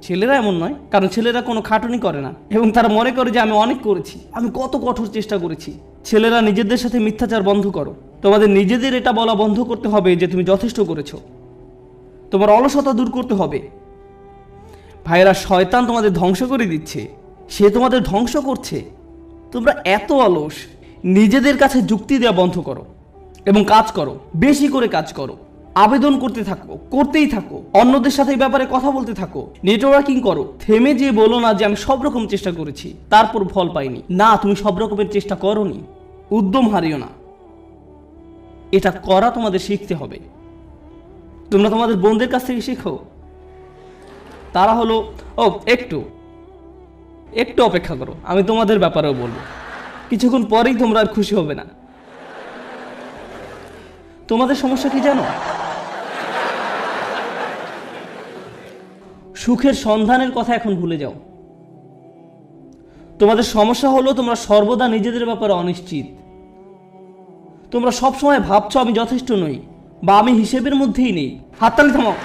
ছেলেরা এমন নয়, কারণ ছেলেরা কোনো খাটুনি করে না এবং তারা মনে করে যে আমি অনেক করেছি, আমি কত কঠোর চেষ্টা করেছি। ছেলেরা নিজেদের সাথে মিথ্যাচার বন্ধ করো। তোমাদের নিজেদের এটা বলা বন্ধ করতে হবে যে তুমি যথেষ্ট করেছো। তোমার অলসতা দূর করতে হবে। ভাইয়েরা, শয়তান তোমাদের ধ্বংস করে দিচ্ছে, সে তোমাদের ধ্বংস করছে। তোমরা এত অলস। নিজেদের কাছে যুক্তি দেওয়া বন্ধ করো এবং কাজ করো, বেশি করে কাজ করো, আবেদন করতে থাকো, করতেই থাকো, অন্যদের সাথে এই ব্যাপারে কথা বলতে থাকো, নেটওয়ার্কিং করো। থেমে যে বলো না যে আমি সব রকম চেষ্টা করেছি তারপর ফল পাইনি। না, তুমি সব রকমের চেষ্টা করোনি। উদ্যম হারিও না, এটা করা তোমাদের শিখতে হবে। তোমরা তোমাদের বোনদের কাছ থেকে শেখো। তারা হলো একটু অপেক্ষা করো, আমি তোমাদের ব্যাপারেও বলবো। কিছুক্ষণ পরেই তোমরা আর খুশি হবে না। তোমাদের সমস্যা কি জানো? সুখের সন্ধানের কথা এখন ভুলে যাও। তোমাদের সমস্যা হলো তোমরা সর্বদা নিজেদের ব্যাপারে অনিশ্চিত। তোমরা সবসময় ভাবছো আমি যথেষ্ট নই, বা আমি হিসেবের মধ্যেই নেই। হাততালি থামাও।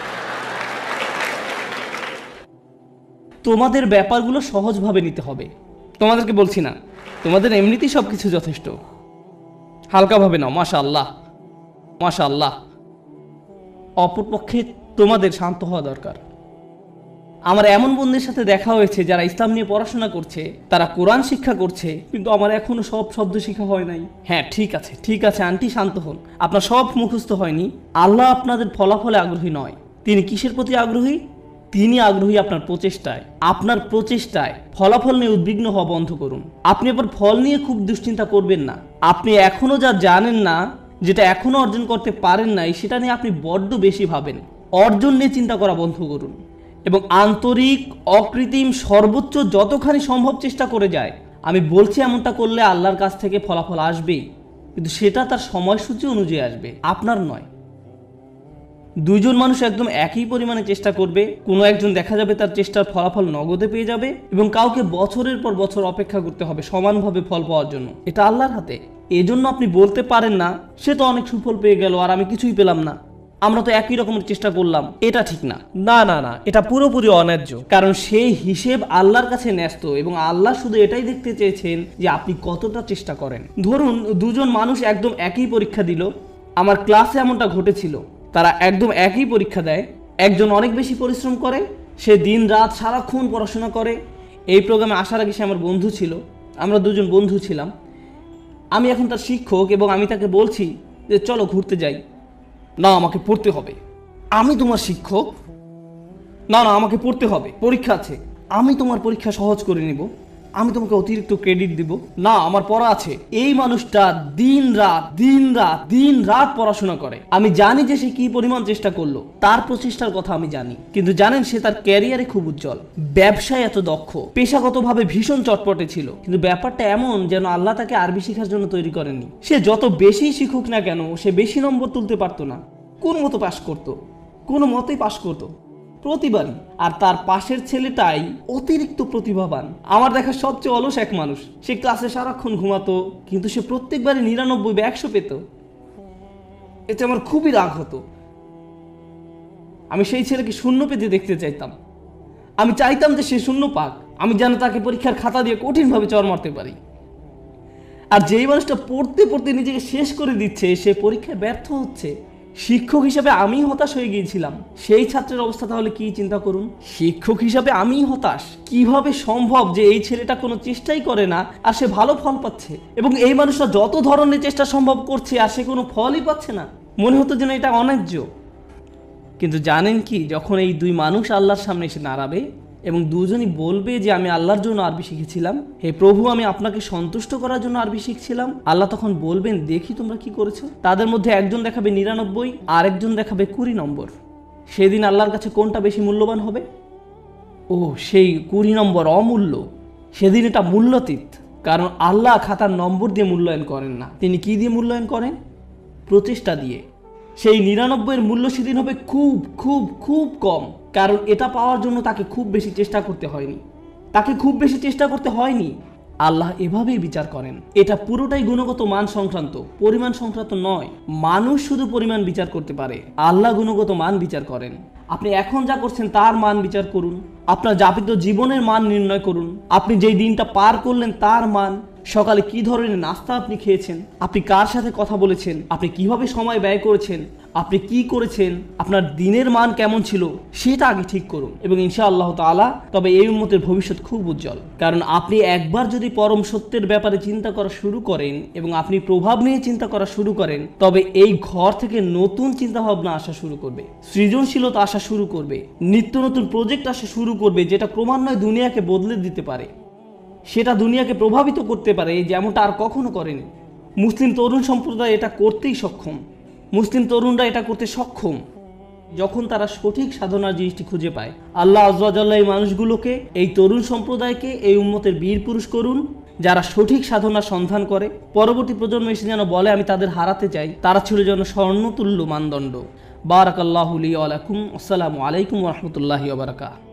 তোমাদের ব্যাপারগুলো সহজভাবে নিতে হবে। তোমাদেরকে বলছি না, তোমাদের এমনিতেই সবকিছু যথেষ্ট। হালকাভাবে নাও। মাশাআল্লাহ, মাশাআল্লাহ। অপরপক্ষে তোমাদের শান্ত হওয়া দরকার। আমার এমন বন্ধুদের সাথে দেখা হয়েছে যারা ইসলাম নিয়ে পড়াশোনা করছে, তারা কোরআন শিক্ষা করছে, কিন্তু আমার এখনো সব শব্দ শিক্ষা হয় নাই। হ্যাঁ, ঠিক আছে আন্টি, শান্ত হন। আপনার সব মুখস্থ হয়নি। আল্লাহ আপনাদের ফলাফলে আগ্রহী নয়। তিনি কিসের প্রতি আগ্রহী? তিনি আগ্রহী আপনার প্রচেষ্টায়। আপনার প্রচেষ্টায় ফলাফল নিয়ে উদ্বিগ্ন হওয়া বন্ধ করুন। আপনি আবার ফল নিয়ে খুব দুশ্চিন্তা করবেন না। আপনি এখনো যা জানেন না, যেটা এখনো অর্জন করতে পারেন নাই, সেটা নিয়ে আপনি বড্ড বেশি ভাবেন। অর্জন নিয়ে চিন্তা করা বন্ধ করুন এবং আন্তরিক, অকৃত্রিম, সর্বোচ্চ যতখানি সম্ভব চেষ্টা করে যায়। আমি বলছি এমনটা করলে আল্লাহর কাছ থেকে ফলাফল আসবেই, কিন্তু সেটা তার সময়সূচি অনুযায়ী আসবে, আপনার নয়। দুইজন মানুষ একদম একই পরিমাণে চেষ্টা করবে, কোনো একজন দেখা যাবে তার চেষ্টার ফলাফল নগদে পেয়ে যাবে, এবং কাউকে বছরের পর বছর অপেক্ষা করতে হবে সমানভাবে ফল পাওয়ার জন্য। এটা আল্লাহর হাতে। এজন্য আপনি বলতে পারেন না সে তো অনেক সুফল পেয়ে গেল আর আমি কিছুই পেলাম না, আমরা তো একই রকমের চেষ্টা করলাম। এটা ঠিক না, না, এটা পুরোপুরি অন্যায্য। কারণ সেই হিসেব আল্লাহর কাছে ন্যস্ত, এবং আল্লাহ শুধু এটাই দেখতে চেয়েছেন যে আপনি কতটা চেষ্টা করেন। ধরুন দুজন মানুষ একদম একই পরীক্ষা দিল। আমার ক্লাসে এমনটা ঘটেছিল। তারা একদম একই পরীক্ষা দেয়। একজন অনেক বেশি পরিশ্রম করে, সে দিন রাত সারাক্ষণ পড়াশোনা করে। এই প্রোগ্রামে আসার আগে সে আমার বন্ধু ছিল, আমরা দুজন বন্ধু ছিলাম। আমি এখন তার শিক্ষক এবং আমি তাকে বলছি যে চলো ঘুরতে যাই। না, আমাকে পড়তে হবে। আমি তোমার শিক্ষক? না, আমাকে পড়তে হবে, পরীক্ষা আছে। আমি তোমার পরীক্ষা সহজ করে নিব, আমি তোমাকে অতিরিক্ত ক্রেডিট দিব। না, আমার পড়া আছে। এই মানুষটা দিন রাত পড়াশোনা করে। আমি জানি যে সে কি পরিমাণ চেষ্টা করলো, তার প্রচেষ্টার কথা আমি জানি। কিন্তু জানেন, সে তার ক্যারিয়ারে খুব উজ্জ্বল, ব্যবসায় এত দক্ষ, পেশাগতভাবে ভীষণ চটপটে ছিল। কিন্তু ব্যাপারটা এমন যেন আল্লাহ তাকে আরবি শেখার জন্য তৈরি করেননি। সে যত বেশি শিখুক না কেন, সে বেশি নম্বর তুলতে পারতো না। কোন মতো পাশ করতো, কোনো মতেই পাশ করতো। প্রতিবারই। আর তার পাশের ছেলেটাই অতিরিক্ত প্রতিভাবান, আমার দেখা সবচেয়ে অলস এক মানুষ। সে ক্লাসে সারাক্ষণ ঘুমাতো, কিন্তু সে প্রত্যেকবারই 99 বা 100 পেত। এতে আমার খুবই রাগ হতো। আমি সেই ছেলেকে শূন্য পেতে দেখতে চাইতাম। আমি চাইতাম যে সে শূন্য পাক, আমি যেন তাকে পরীক্ষার খাতা দিয়ে কঠিনভাবে চড় মারতে পারি। আর যেই মানুষটা পড়তে পড়তে নিজেকে শেষ করে দিচ্ছে, সে পরীক্ষায় ব্যর্থ হচ্ছে, শিক্ষক হিসাবে আমি হতাশ হয়ে গিয়েছিলাম। সেই ছাত্রের অবস্থা তাহলে কি চিন্তা করুন। শিক্ষক হিসাবে আমি হতাশ। কিভাবে সম্ভব যে এই ছেলেটা কোনো চেষ্টাই করে না আর সে ভালো ফল পাচ্ছে, এবং এই মানুষটা যত ধরনের চেষ্টা সম্ভব করছে আর সে কোনো ফলই পাচ্ছে না। মনে হতো যেন এটা অন্যায্য। কিন্তু জানেন কি, যখন এই দুই মানুষ আল্লাহর সামনে এসে দাঁড়াবে এবং দুজনই বলবে যে আমি আল্লাহর জন্য আরবি শিখেছিলাম, হে প্রভু আমি আপনাকে সন্তুষ্ট করার জন্য আরবি শিখছিলাম, আল্লাহ তখন বলবেন দেখি তোমরা কি করেছো। তাদের মধ্যে একজন দেখাবে 99, আর একজন দেখাবে 20 নম্বর। সেদিন আল্লাহর কাছে কোনটা বেশি মূল্যবান হবে? ও, সেই 20 নম্বর অমূল্য। সেদিন এটা মূল্যাতীত, কারণ আল্লাহ খাতার নম্বর দিয়ে মূল্যায়ন করেন না। তিনি কি দিয়ে মূল্যায়ন করেন? প্রচেষ্টা দিয়ে। সেই 99-এর মূল্য সেদিন হবে খুব খুব খুব কম, কারণ এটা পাওয়ার জন্য তাকে খুব বেশি চেষ্টা করতে হয়নি। আল্লাহ এভাবেই বিচার করেন। এটা পুরোটাই গুণগত মান সংক্রান্ত, পরিমাণ সংক্রান্ত নয়। মানুষ শুধু পরিমাণ বিচার করতে পারে, আল্লাহ গুণগত মান বিচার করেন। আপনি এখন যা করছেন তার মান বিচার করুন, আপনার যাপিত জীবনের মান নির্ণয় করুন, আপনি যেই দিনটা পার করলেন তার মান, সকালে কি ধরনের নাস্তা আপনি খেয়েছেন, আপনি কার সাথে কথা বলেছেন, আপনি কিভাবে সময় ব্যয় করেছেন, আপনি কি করেছেন, আপনার দিনের মান কেমন ছিল, সেটা আগে ঠিক করুন। এবং ইনশাআল্লাহ তাআলা তবে এই উম্মতের ভবিষ্যৎ খুব উজ্জ্বল। কারণ আপনি একবার যদি পরম সত্যের ব্যাপারে চিন্তা করা শুরু করেন এবং আপনি প্রভাব নিয়ে চিন্তা করা শুরু করেন, তবে এই ঘর থেকে নতুন চিন্তা ভাবনা আসা শুরু করবে, সৃজনশীলতা আসা শুরু করবে, নিত্য নতুন প্রজেক্ট আসা শুরু করবে, যেটা ক্রমান্বয়ে দুনিয়াকে বদলে দিতে পারে, সেটা দুনিয়াকে প্রভাবিত করতে পারে যেমনটা আর কখনো করেনি। মুসলিম তরুণ সম্প্রদায় এটা করতেই সক্ষম। মুসলিম তরুণরা এটা করতে সক্ষম যখন তারা সঠিক সাধনার জিনিসটি খুঁজে পায়। আল্লাহ আযজা ওয়া জাল্লা এই মানুষগুলোকে, এই তরুণ সম্প্রদায়কে এই উম্মতের বীর পুরুষ করুন, যারা সঠিক সাধনার সন্ধান করে। পরবর্তী প্রজন্ম এসে যেন বলে আমি তাদের হারাতে চাই, তারা ছিল যেন স্বর্ণতুল্য মানদণ্ড। বারাকাল্লাহু লি ওয়া লাকুম। আসসালামু আলাইকুম ওয়া রাহমাতুল্লাহি ওয়া বারাকাতুহু।